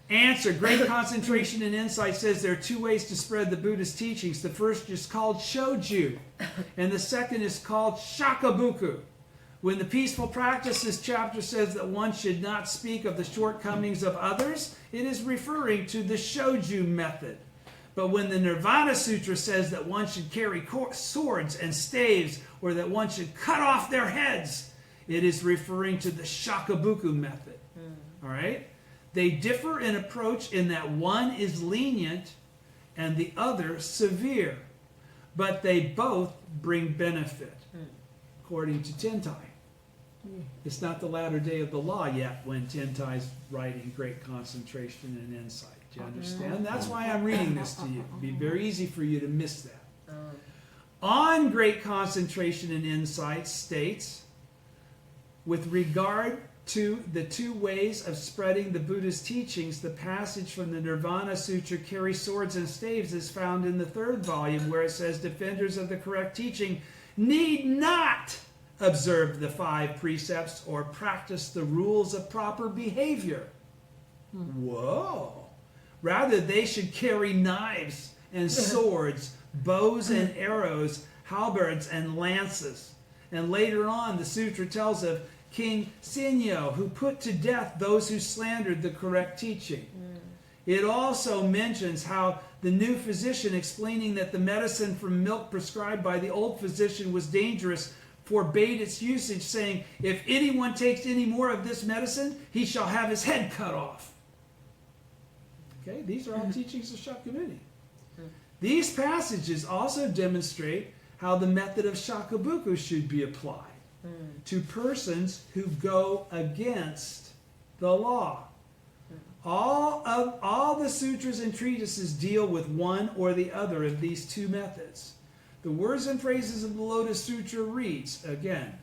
Answer. Great concentration and insight says there are two ways to spread the Buddhist teachings. The first is called Shoju, and the second is called Shakubuku. When the Peaceful Practices chapter says that one should not speak of the shortcomings of others, it is referring to the Shoujo Method. But when the Nirvana Sutra says that one should carry swords and staves, or that one should cut off their heads, it is referring to the Shakubuku method. All right? They differ in approach in that one is lenient and the other severe, but they both bring benefit, according to Tentai. It's not the latter day of the law yet when Tentai's writing Great Concentration and Insight. Do you understand? That's why I'm reading this to you. It'd be very easy for you to miss that. On Great Concentration and Insight states, with regard the two ways of spreading the Buddha's teachings, the passage from the Nirvana Sutra, carry swords and staves, is found in the 3rd volume, where it says defenders of the correct teaching need not observe the 5 precepts or practice the rules of proper behavior. Whoa! Rather, they should carry knives and swords, bows and arrows, halberds and lances. And later on, the sutra tells of King Senyo, who put to death those who slandered the correct teaching. It also mentions how the new physician, explaining that the medicine from milk prescribed by the old physician was dangerous, forbade its usage, saying, if anyone takes any more of this medicine, he shall have his head cut off. Okay, these are all teachings of Shakyamuni. These passages also demonstrate how the method of Shakubuku should be applied to persons who go against the law. All the sutras and treatises deal with one or the other of these 2 methods. The words and phrases of the Lotus Sutra reads, again,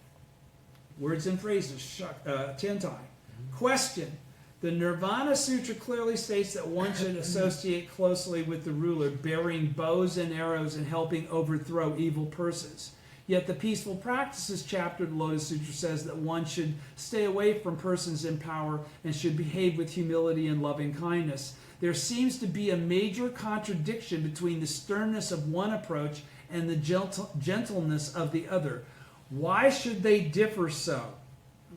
words and phrases, Tentai. Question. The Nirvana Sutra clearly states that one should associate closely with the ruler, bearing bows and arrows and helping overthrow evil persons. Yet the Peaceful Practices chapter of the Lotus Sutra says that one should stay away from persons in power and should behave with humility and loving kindness. There seems to be a major contradiction between the sternness of one approach and the gentleness of the other. Why should they differ so?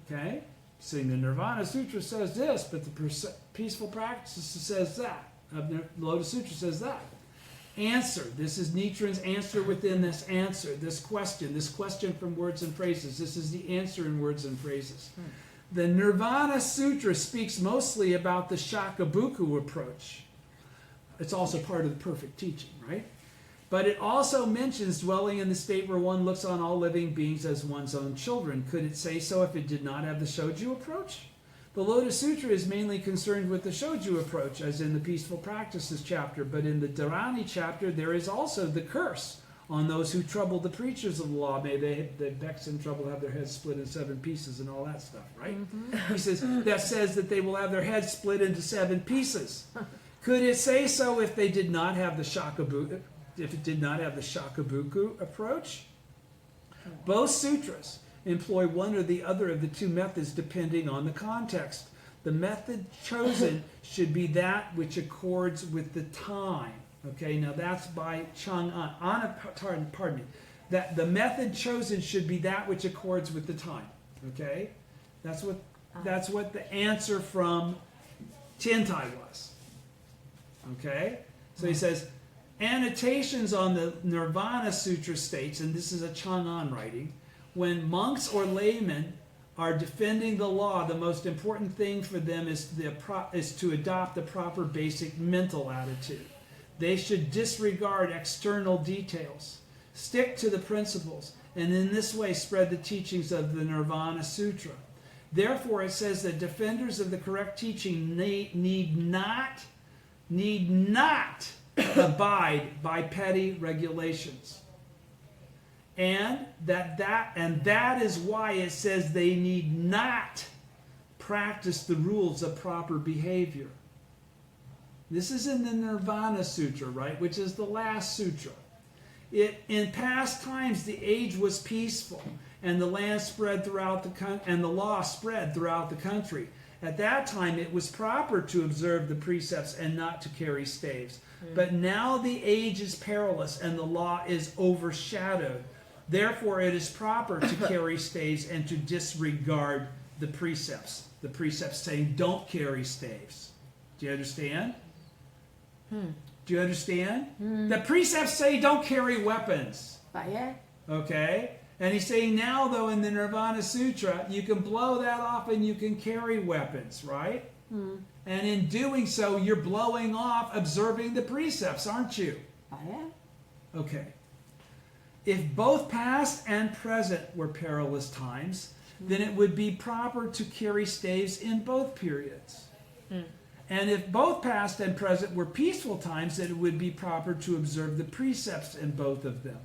Okay? See, the Nirvana Sutra says this, but the Peaceful Practices says that. The Lotus Sutra says that. Answer. This is Nichiren's answer within this answer, this question from words and phrases. This is the answer in words and phrases. The Nirvana Sutra speaks mostly about the Shakubuku approach. It's also part of the perfect teaching, right? But it also mentions dwelling in the state where one looks on all living beings as one's own children. Could it say so if it did not have the Shoju approach? The Lotus Sutra is mainly concerned with the Shoju approach, as in the Peaceful Practices chapter, but in the Dharani chapter there is also the curse on those who trouble the preachers of the law. May they vex in trouble, have their heads split in 7 pieces and all that stuff, right? He says, that says that they will have their heads split into 7 pieces. Could it say so if they did not have the Shakubuku, if it did not have the Shakubuku approach? Both sutras employ one or the other of the 2 methods depending on the context. The method chosen should be that which accords with the time. Okay, now that's by Chang'an. Pardon me. That the method chosen should be that which accords with the time. Okay, that's what the answer from Tentai was. Okay, so he says annotations on the Nirvana Sutra states, and this is a Chang'an writing, when monks or laymen are defending the law, the most important thing for them is to adopt the proper basic mental attitude. They should disregard external details, stick to the principles, and in this way spread the teachings of the Nirvana Sutra. Therefore, it says that defenders of the correct teaching need not abide by petty regulations. And that is why it says they need not practice the rules of proper behavior. This is in the Nirvana Sutra, right, which is the last sutra. In past times, the age was peaceful, and the land spread throughout and the law spread throughout the country. At that time, it was proper to observe the precepts and not to carry staves. But now the age is perilous, and the law is overshadowed. Therefore, it is proper to carry staves and to disregard the precepts. The precepts saying, don't carry staves. Do you understand? Do you understand? The precepts say don't carry weapons. Yeah. Okay? And he's saying now, though, in the Nirvana Sutra, you can blow that off and you can carry weapons, right? And in doing so, you're blowing off observing the precepts, aren't you? Yeah. Okay. If both past and present were perilous times, then it would be proper to carry staves in both periods. And if both past and present were peaceful times, then it would be proper to observe the precepts in both of them.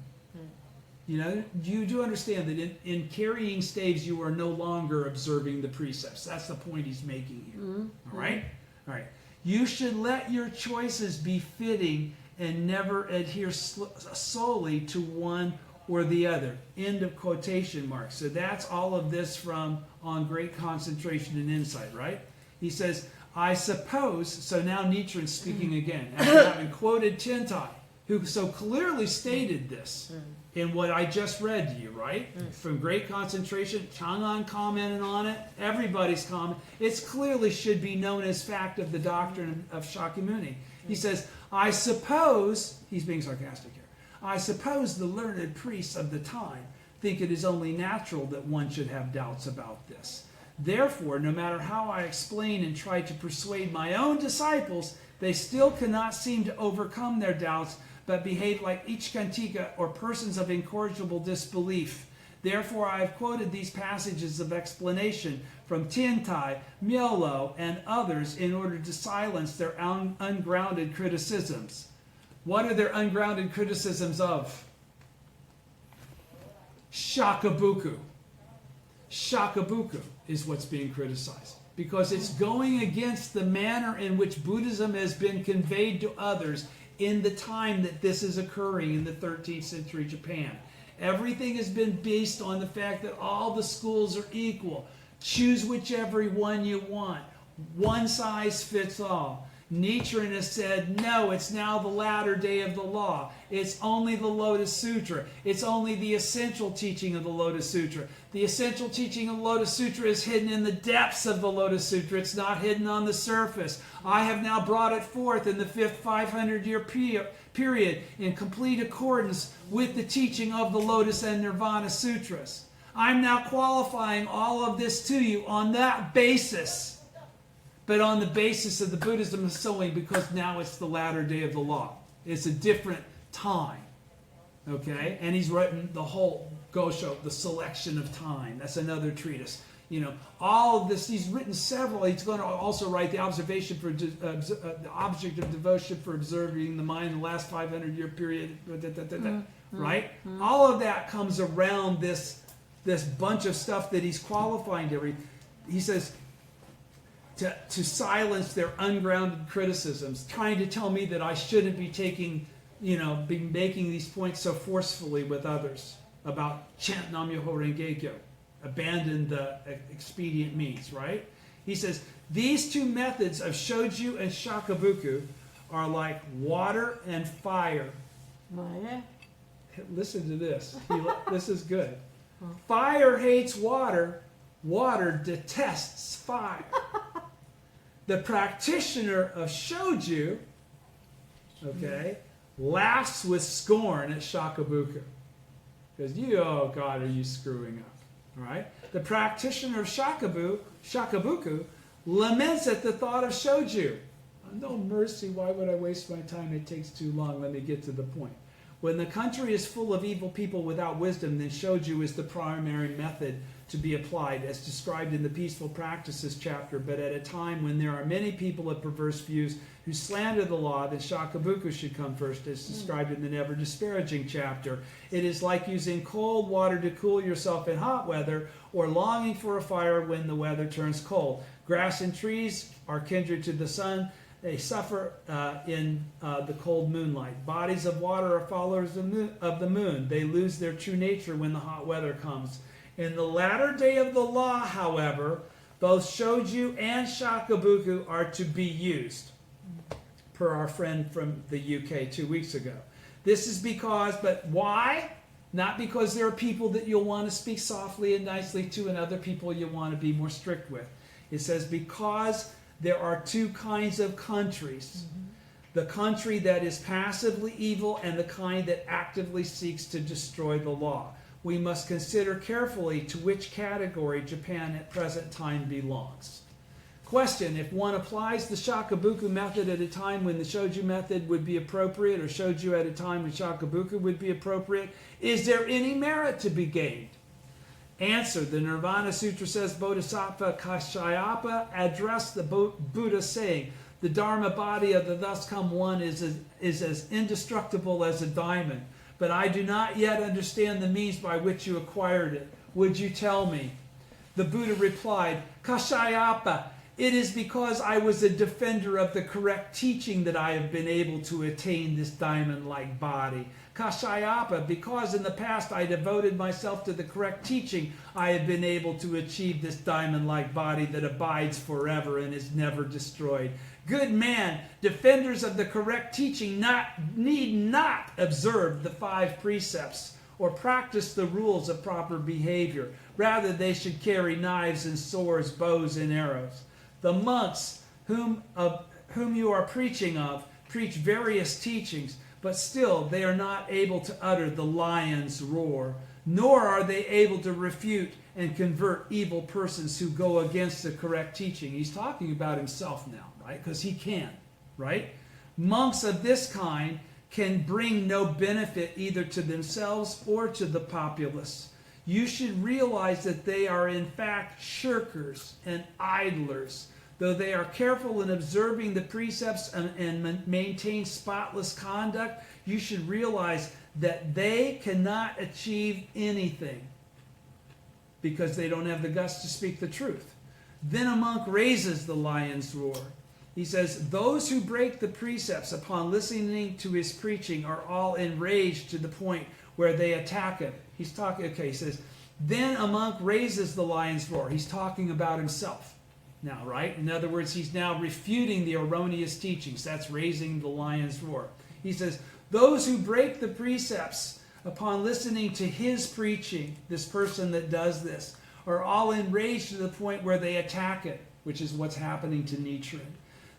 You know, you do understand that in carrying staves, you are no longer observing the precepts. That's the point he's making here. All right? All right. You should let your choices be fitting and never adhere solely to one or the other. End of quotation mark. So that's all of this from On Great Concentration and Insight, right? He says, I suppose, so now Nichiren speaking again, after having quoted Tentai, who so clearly stated this in what I just read to you, right? From Great Concentration, Chang'an commented on it, everybody's comment. It clearly should be known as fact of the doctrine of Shakyamuni. He says, I suppose, he's being sarcastic here, I suppose the learned priests of the time think it is only natural that one should have doubts about this. Therefore, no matter how I explain and try to persuade my own disciples, they still cannot seem to overcome their doubts, but behave like Ichikantika or persons of incorrigible disbelief. Therefore, I have quoted these passages of explanation from Tentai, Myolo, and others in order to silence their ungrounded criticisms. What are their ungrounded criticisms of? Shakubuku. Shakubuku is what's being criticized because it's going against the manner in which Buddhism has been conveyed to others in the time that this is occurring in the 13th century Japan. Everything has been based on the fact that all the schools are equal. Choose whichever one you want. One size fits all. Nichiren has said, no, it's now the latter day of the law. It's only the Lotus Sutra. It's only the essential teaching of the Lotus Sutra. The essential teaching of the Lotus Sutra is hidden in the depths of the Lotus Sutra. It's not hidden on the surface. I have now brought it forth in the 5th 500-year period in complete accordance with the teaching of the Lotus and Nirvana Sutras. I'm now qualifying all of this to you on that basis. But on the basis of the Buddhism of sowing, because now it's the latter day of the law. It's a different time. Okay? And he's written the whole Gosho, the selection of time. That's another treatise. You know, all of this, he's written several. He's going to also write the observation for the object of devotion for observing the mind in the last 500-year period. Right? All of that comes around this bunch of stuff that he's qualifying to read. He says, to silence their ungrounded criticisms, trying to tell me that I shouldn't be be making these points so forcefully with others about chant Nam-myoho Renge-kyo, abandon the expedient means, right? He says, these two methods of Shoju and Shakubuku are like water and fire. Listen to this. This is good. Fire hates water. Water detests fire. The practitioner of Shoju, laughs with scorn at Shakubuku. Because oh God, are you screwing up? All right? The practitioner of Shakubuku laments at the thought of Shoju. No mercy, why would I waste my time? It takes too long. Let me get to the point. When the country is full of evil people without wisdom, then Shoju is the primary method to be applied, as described in the Peaceful Practices chapter. But at a time when there are many people of perverse views who slander the law, then Shakubuku should come first, as described in the Never Disparaging chapter. It is like using cold water to cool yourself in hot weather, or longing for a fire when the weather turns cold. Grass and trees are kindred to the sun. They suffer in the cold moonlight. Bodies of water are followers of the moon. They lose their true nature when the hot weather comes. In the latter day of the law, however, both Shoju and Shakubuku are to be used, per our friend from the UK 2 weeks ago. This is because, but why? Not because there are people that you'll want to speak softly and nicely to and other people you want to be more strict with. It says because there are two kinds of countries. The country that is passively evil and the kind that actively seeks to destroy the law. We must consider carefully to which category Japan at present time belongs. Question, if one applies the Shakubuku method at a time when the Shoju method would be appropriate, or Shoju at a time when Shakubuku would be appropriate, is there any merit to be gained? Answer, the Nirvana Sutra says Bodhisattva Kashyapa addressed the Buddha saying, the Dharma body of the thus come one is as indestructible as a diamond. but I do not yet understand the means by which you acquired it. Would you tell me? The Buddha replied, Kashayapa, it is because I was a defender of the correct teaching that I have been able to attain this diamond-like body. Kashayapa, because in the past I devoted myself to the correct teaching, I have been able to achieve this diamond-like body that abides forever and is never destroyed. Good man, defenders of the correct teaching need not observe the 5 precepts or practice the rules of proper behavior. Rather, they should carry knives and swords, bows and arrows. The monks whom you are preaching of preach various teachings, but still they are not able to utter the lion's roar, nor are they able to refute and convert evil persons who go against the correct teaching. He's talking about himself now, right? Because he can, right? Monks of this kind can bring no benefit either to themselves or to the populace. You should realize that they are in fact shirkers and idlers. Though they are careful in observing the precepts and maintain spotless conduct, you should realize that they cannot achieve anything because they don't have the guts to speak the truth. Then a monk raises the lion's roar. He says, those who break the precepts upon listening to his preaching are all enraged to the point where they attack him. He says, then a monk raises the lion's roar. He's talking about himself now, right? In other words, he's now refuting the erroneous teachings. That's raising the lion's roar. He says, those who break the precepts upon listening to his preaching, this person that does this, are all enraged to the point where they attack it, which is what's happening to Nichiren.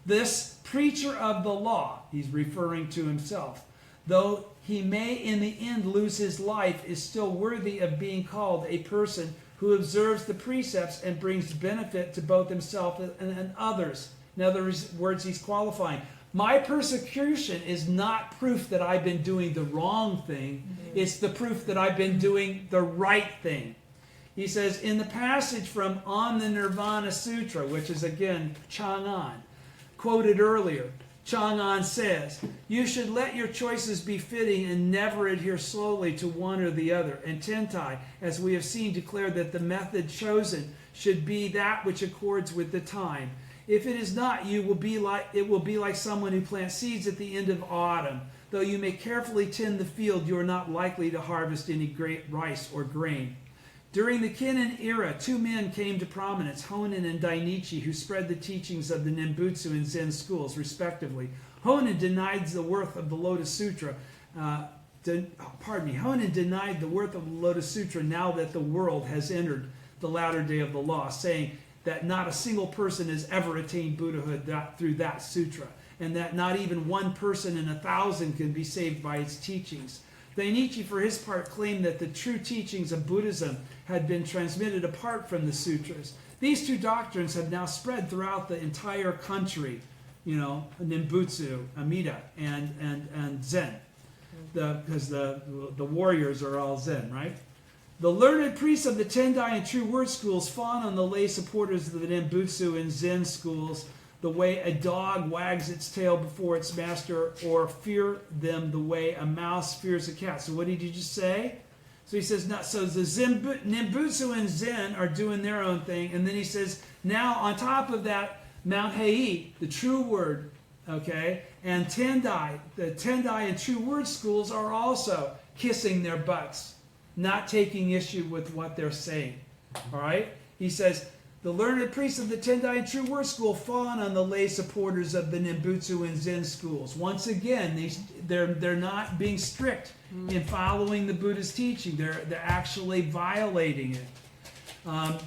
This preacher of the law, he's referring to himself, though he may in the end lose his life, is still worthy of being called a person who observes the precepts and brings benefit to both himself and others. In other words, he's qualifying. My persecution is not proof that I've been doing the wrong thing. Mm-hmm. It's the proof that I've been doing the right thing. He says, in the passage from On the Nirvana Sutra, which is again Chang'an, quoted earlier, Chang'an says, you should let your choices be fitting and never adhere slowly to one or the other. And Tentai, as we have seen, declared that the method chosen should be that which accords with the time. If it is not, it will be like someone who plants seeds at the end of autumn. Though you may carefully tend the field, you are not likely to harvest any great rice or grain. During the Kinnin era, 2 men came to prominence, Honen and Dainichi, who spread the teachings of the Nembutsu and Zen schools, respectively. Honen denied the worth of the Lotus Sutra. Honen denied the worth of the Lotus Sutra now that the world has entered the latter day of the law, saying that not a single person has ever attained Buddhahood through that sutra, and that not even one person in 1,000 can be saved by its teachings. Dainichi, for his part, claimed that the true teachings of Buddhism had been transmitted apart from the sutras. These 2 doctrines have now spread throughout the entire country, Nembutsu, Amida, and Zen, because the warriors are all Zen, right? The learned priests of the Tendai and True Word schools fawn on the lay supporters of the Nembutsu and Zen schools the way a dog wags its tail before its master, or fear them the way a mouse fears a cat. So what did you just say? So he says, so the Nembutsu and Zen are doing their own thing. And then he says, now on top of that, Mount Hei, the True Word, okay, and Tendai, the Tendai and True Word schools are also kissing their butts, not taking issue with what they're saying. All right? He says, the learned priests of the Tendai and True Word school fawn on the lay supporters of the Nembutsu and Zen schools. Once again, they're not being strict in following the Buddha's teaching. They're actually violating it.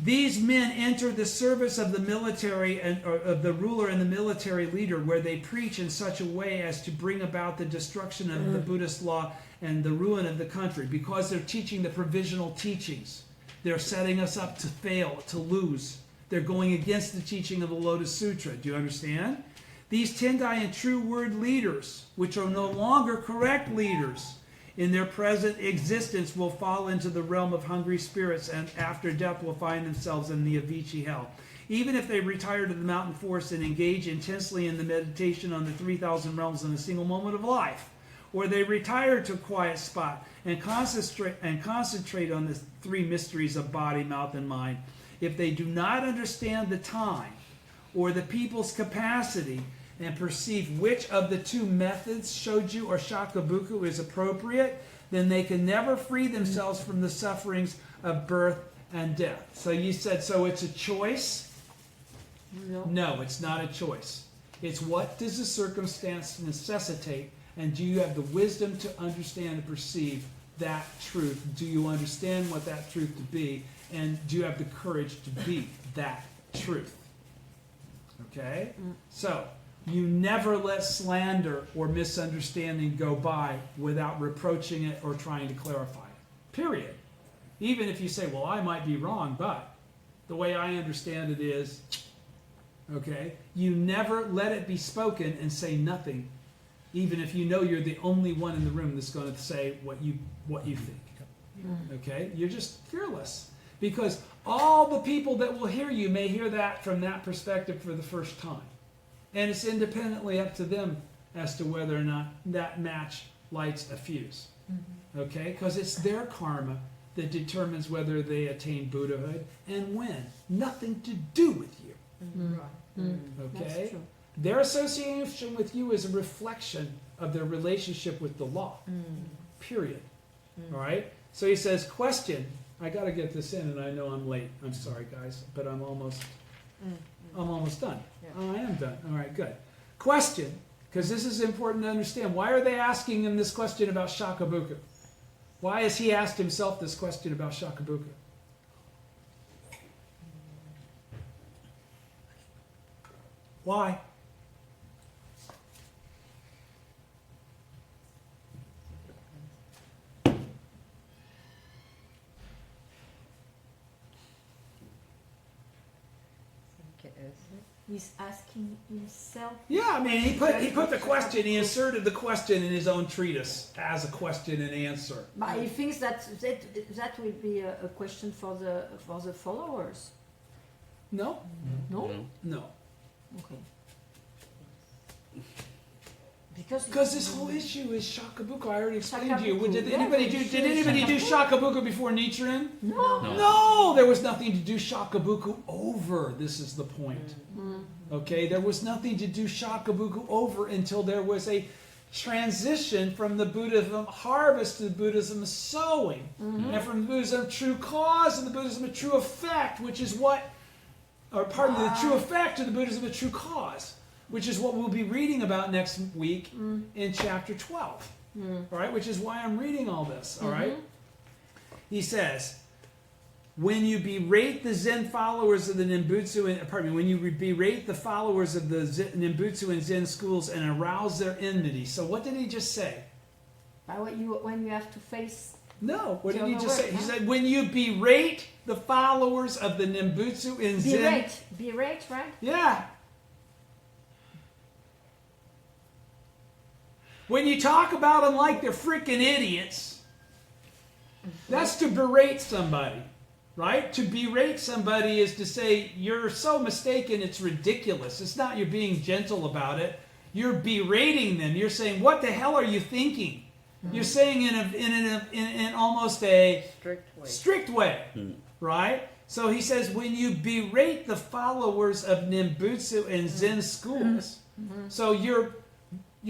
These men enter the service of the military or of the ruler and the military leader, where they preach in such a way as to bring about the destruction of the Buddhist law and the ruin of the country, because they're teaching the provisional teachings. They're setting us up to fail, to lose. They're going against the teaching of the Lotus Sutra. Do you understand? These Tendai and True Word leaders, which are no longer correct leaders in their present existence, will fall into the realm of hungry spirits, and after death will find themselves in the Avicii hell. Even if they retire to the mountain forest and engage intensely in the meditation on the 3,000 realms in a single moment of life, or they retire to a quiet spot and concentrate on the three mysteries of body, mouth, and mind, if they do not understand the time or the people's capacity and perceive which of the two methods, Shoju or Shakubuku, is appropriate, then they can never free themselves from the sufferings of birth and death. So you said, so it's a choice? No, it's not a choice. It's what does the circumstance necessitate, and do you have the wisdom to understand and perceive that truth? Do you understand what that truth to be, and do you have the courage to be that truth? Okay? So, you never let slander or misunderstanding go by without reproaching it or trying to clarify it. Period. Even if you say, well, I might be wrong, but the way I understand it is, okay, you never let it be spoken and say nothing, even if you know you're the only one in the room that's going to say what you think. Okay? You're just fearless. Because all the people that will hear you may hear that from that perspective for the first time. And it's independently up to them as to whether or not that match lights a fuse. Okay? Because it's their karma that determines whether they attain Buddhahood and when. Nothing to do with you. Okay? That's true. Their association with you is a reflection of their relationship with the law. Period. All right? So he says, question. I got to get this in, and I know I'm late. I'm sorry, guys, but I'm almost done. Yeah. Oh, I am done. All right, good. Question, because this is important to understand. Why are they asking him this question about Shakubuku? Why has he asked himself this question about Shakubuku? Why? He's asking himself. Yeah, I mean, he put the question, he inserted the question in his own treatise as a question and answer. But he thinks that will be a question for the followers. No? No? No. Okay. Because this whole issue is Shakubuku. I already explained to you. Shakubuku, Did yeah, anybody do Shakubuku before Nichiren? No. No, there was nothing to do Shakubuku over. This is the point. Okay, there was nothing to do Shakubuku over until there was a transition from the Buddhism of harvest to the Buddhism of sowing, and from the Buddhism of true cause and the Buddhism of true effect, which is what, or pardon me, the true effect to the Buddhism of true cause, which is what we'll be reading about next week in chapter 12. All right, which is why I'm reading all this. All right, he says, when you berate the Zen followers of the Nimbutsu, when you berate the followers of the Nimbutsu and Zen schools and arouse their enmity. So what did he just say? When you have to face. No, what did he just say? He said, when you berate the followers of the Nimbutsu and Zen. Berate, right? Yeah. When you talk about them like they're freaking idiots, that's to berate somebody, right? To berate somebody is to say, you're so mistaken, it's ridiculous. It's not you're being gentle about it. You're berating them. You're saying, what the hell are you thinking? You're saying in almost a strict way, right? So he says, when you berate the followers of Nimbutsu and Zen schools, so you're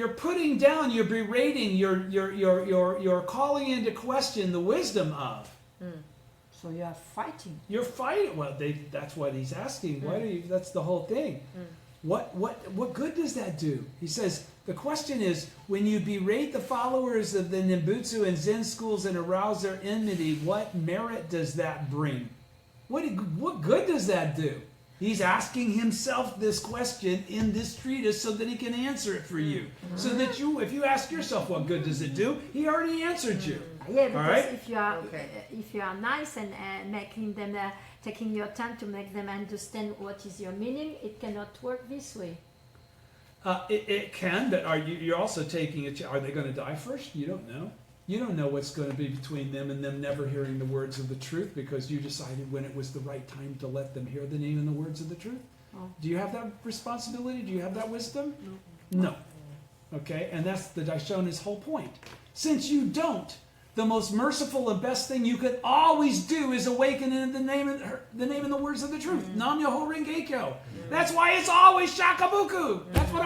putting down, you're berating, you're calling into question the wisdom of. So you are fighting. You're fighting. Well, that's what he's asking. Why do you? That's the whole thing. What good does that do? He says the question is, when you berate the followers of the Nimbutsu and Zen schools and arouse their enmity, what merit does that bring? What good does that do? He's asking himself this question in this treatise so that he can answer it for you. So that if you ask yourself, what good does it do? He already answered you. Yeah, because all right? if you are nice and making them taking your time to make them understand what is your meaning, it cannot work this way. It can, but you're also taking it. Are they going to die first? You don't know. You don't know what's going to be between them and them never hearing the words of the truth because you decided when it was the right time to let them hear the name and the words of the truth. Do you have that responsibility? Do you have that wisdom? No. Okay, and that's the Daishonin's whole point. Since you don't, the most merciful and best thing you could always do is awaken in the name and the words of the truth. Nam Myoho Renge Kyo. That's why it's always Shakubuku. That's what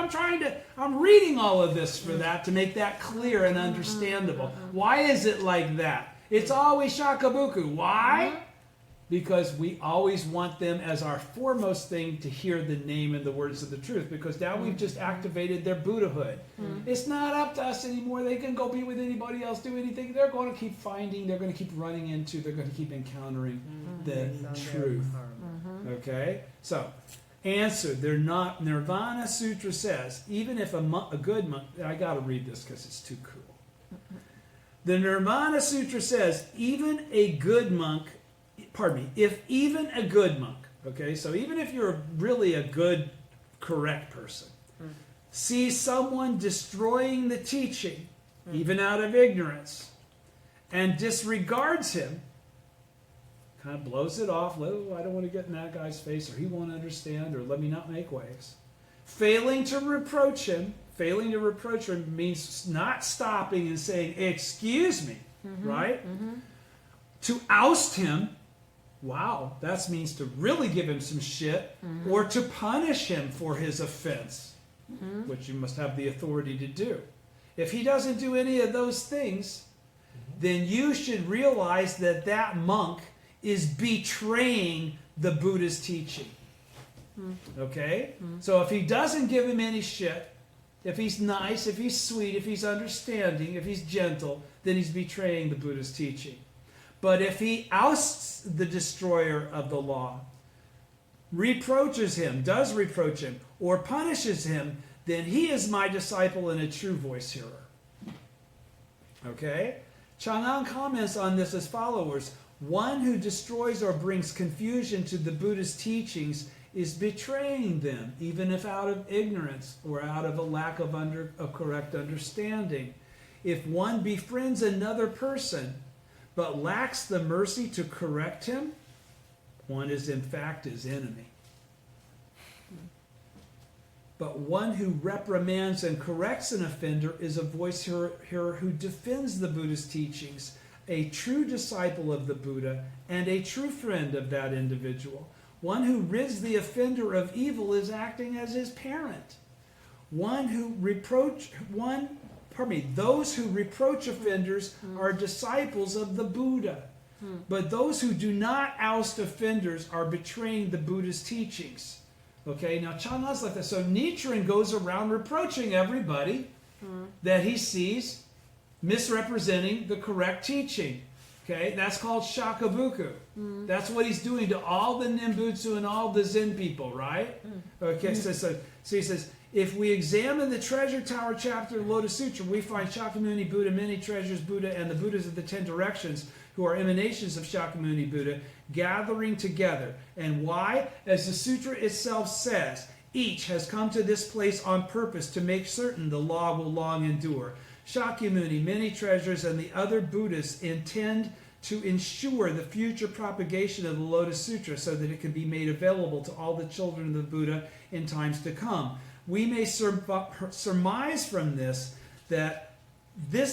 I'm reading all of this for that, to make that clear and understandable. Why is it like that? It's always Shakubuku. Why? Because we always want them as our foremost thing to hear the name and the words of the truth, because now we've just activated their Buddhahood. It's not up to us anymore. They can go be with anybody else, do anything. They're going to keep finding, they're going to keep running into, they're going to keep encountering the truth. Okay? So, answer. They're not. Nirvana Sutra says, even if a good monk, I got to read this because it's too cool. The Nirvana Sutra says, even a good monk, if even a good monk, okay, so even if you're really a good, correct person, sees someone destroying the teaching, even out of ignorance, and disregards him, kind of blows it off, oh, I don't want to get in that guy's face, or he won't understand, or let me not make waves. Failing to reproach him means not stopping and saying, excuse me, right? To oust him, wow, that means to really give him some shit, or to punish him for his offense, which you must have the authority to do. If he doesn't do any of those things, then you should realize that that monk is betraying the Buddha's teaching. Okay? So if he doesn't give him any shit, if he's nice, if he's sweet, if he's understanding, if he's gentle, then he's betraying the Buddha's teaching. But if he ousts the destroyer of the law, reproaches him, does reproach him, or punishes him, then he is my disciple and a true voice hearer. Okay? Chang'an comments on this as follows. One who destroys or brings confusion to the Buddha's teachings is betraying them, even if out of ignorance or out of a lack of correct understanding. If one befriends another person, but lacks the mercy to correct him, one is in fact his enemy. But one who reprimands and corrects an offender is a voice hearer who defends the Buddha's teachings, a true disciple of the Buddha, and a true friend of that individual. One who rids the offender of evil is acting as his parent. Those who reproach offenders are disciples of the Buddha. But those who do not oust offenders are betraying the Buddha's teachings. Okay, now Chang'an's like this. So Nichiren goes around reproaching everybody that he sees misrepresenting the correct teaching. Okay, that's called Shakubuku. That's what he's doing to all the Nimbutsu and all the Zen people, right? Okay, so he says, if we examine the Treasure Tower chapter of Lotus Sutra, we find Shakyamuni Buddha, many treasures Buddha, and the Buddhas of the 10 directions, who are emanations of Shakyamuni Buddha, gathering together. And why? As the sutra itself says, each has come to this place on purpose to make certain the law will long endure. Shakyamuni, many treasures, and the other Buddhists intend to ensure the future propagation of the Lotus Sutra so that it can be made available to all the children of the Buddha in times to come. We may surmise from this that their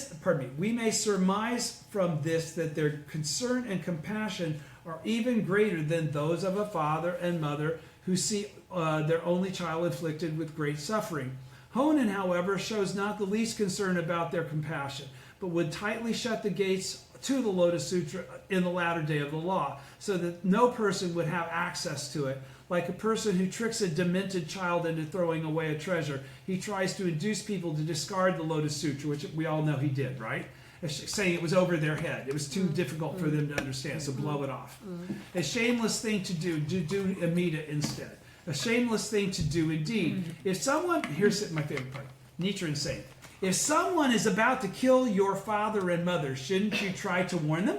concern and compassion are even greater than those of a father and mother who see their only child afflicted with great suffering. Honen, however, shows not the least concern about their compassion, but would tightly shut the gates to the Lotus Sutra in the latter day of the law, so that no person would have access to it. Like a person who tricks a demented child into throwing away a treasure, he tries to induce people to discard the Lotus Sutra, which we all know he did, right? Saying it was over their head. It was too difficult for them to understand, so blow it off. A shameless thing to do Amida instead. A shameless thing to do indeed. If someone, here's my favorite part, Nichiren saying, if someone is about to kill your father and mother, shouldn't you try to warn them?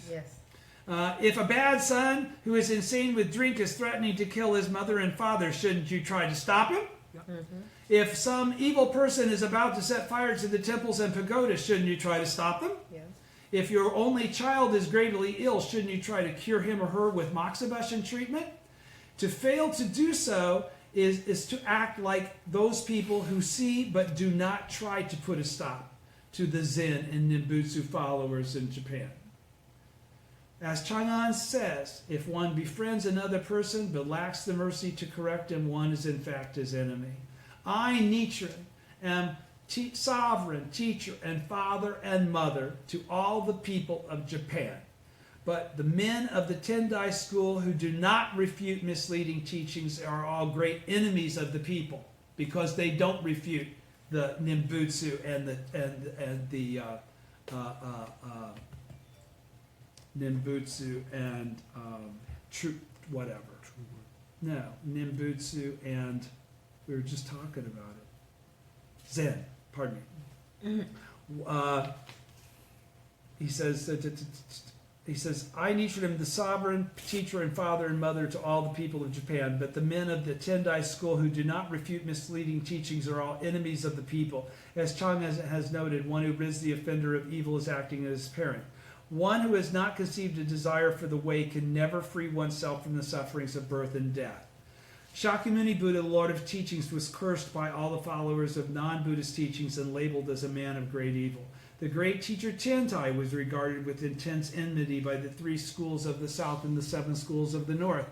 Yes. If a bad son who is insane with drink is threatening to kill his mother and father, shouldn't you try to stop him? If some evil person is about to set fire to the temples and pagodas, shouldn't you try to stop them? Yes. If your only child is gravely ill, shouldn't you try to cure him or her with moxibustion treatment? To fail to do so is to act like those people who see but do not try to put a stop to the Zen and Nimbutsu followers in Japan. As Chang'an says, if one befriends another person but lacks the mercy to correct him, one is in fact his enemy. I, Nichiren, am sovereign, teacher, and father and mother to all the people of Japan. But the men of the Tendai school who do not refute misleading teachings are all great enemies of the people, because they don't refute the Nimbutsu and the Nimbutsu and true whatever. No, Nimbutsu and we were just talking about it. Zen, pardon me. He says, I, Nichiren, am the sovereign teacher and father and mother to all the people of Japan, but the men of the Tendai school who do not refute misleading teachings are all enemies of the people. As Chang has noted, one who rids the offender of evil is acting as his parent. One who has not conceived a desire for the way can never free oneself from the sufferings of birth and death. Shakyamuni Buddha, the Lord of Teachings, was cursed by all the followers of non-Buddhist teachings and labeled as a man of great evil. The great teacher Tentai was regarded with intense enmity by the 3 schools of the south and the 7 schools of the north.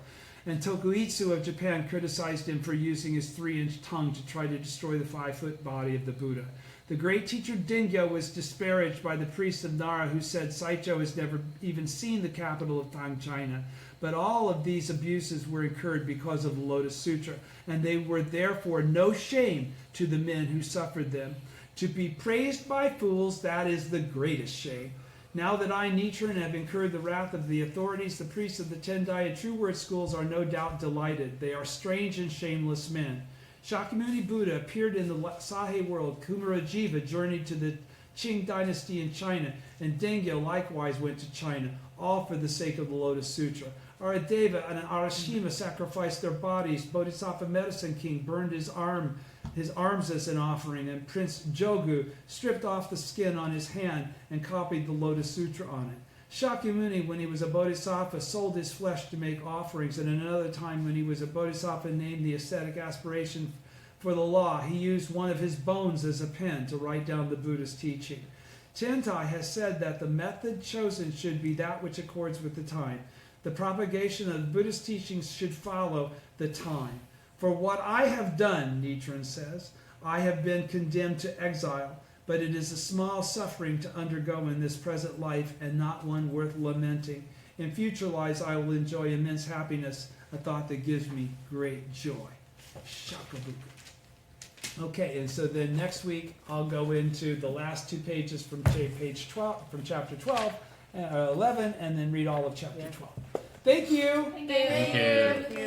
And Tokuitsu of Japan criticized him for using his 3-inch tongue to try to destroy the 5-foot body of the Buddha. The great teacher Dingyo was disparaged by the priest of Nara, who said Saicho has never even seen the capital of Tang China. But all of these abuses were incurred because of the Lotus Sutra, and they were therefore no shame to the men who suffered them. To be praised by fools, that is the greatest shame. Now that I, Nichiren, have incurred the wrath of the authorities, the priests of the Tendai and True Word schools are no doubt delighted. They are strange and shameless men. Shakyamuni Buddha appeared in the Sahe world. Kumarajiva journeyed to the Qing dynasty in China, and Dengyo likewise went to China, all for the sake of the Lotus Sutra. Aradeva and Arashima sacrificed their bodies. Bodhisattva Medicine King burned his arms as an offering, and Prince Jogu stripped off the skin on his hand and copied the Lotus Sutra on it. Shakyamuni, when he was a bodhisattva, sold his flesh to make offerings, and another time when he was a bodhisattva named the ascetic aspiration for the law, he used one of his bones as a pen to write down the Buddha's teaching. Tentai has said that the method chosen should be that which accords with the time. The propagation of the Buddhist teachings should follow the time. For what I have done, Nichiren says, I have been condemned to exile, but it is a small suffering to undergo in this present life and not one worth lamenting. In future lives I will enjoy immense happiness, a thought that gives me great joy. Shakubuku. Okay, and so then next week I'll go into the last 2 pages from page 12, from chapter 12, 11, and then read all of chapter 12. Thank you. Thank you.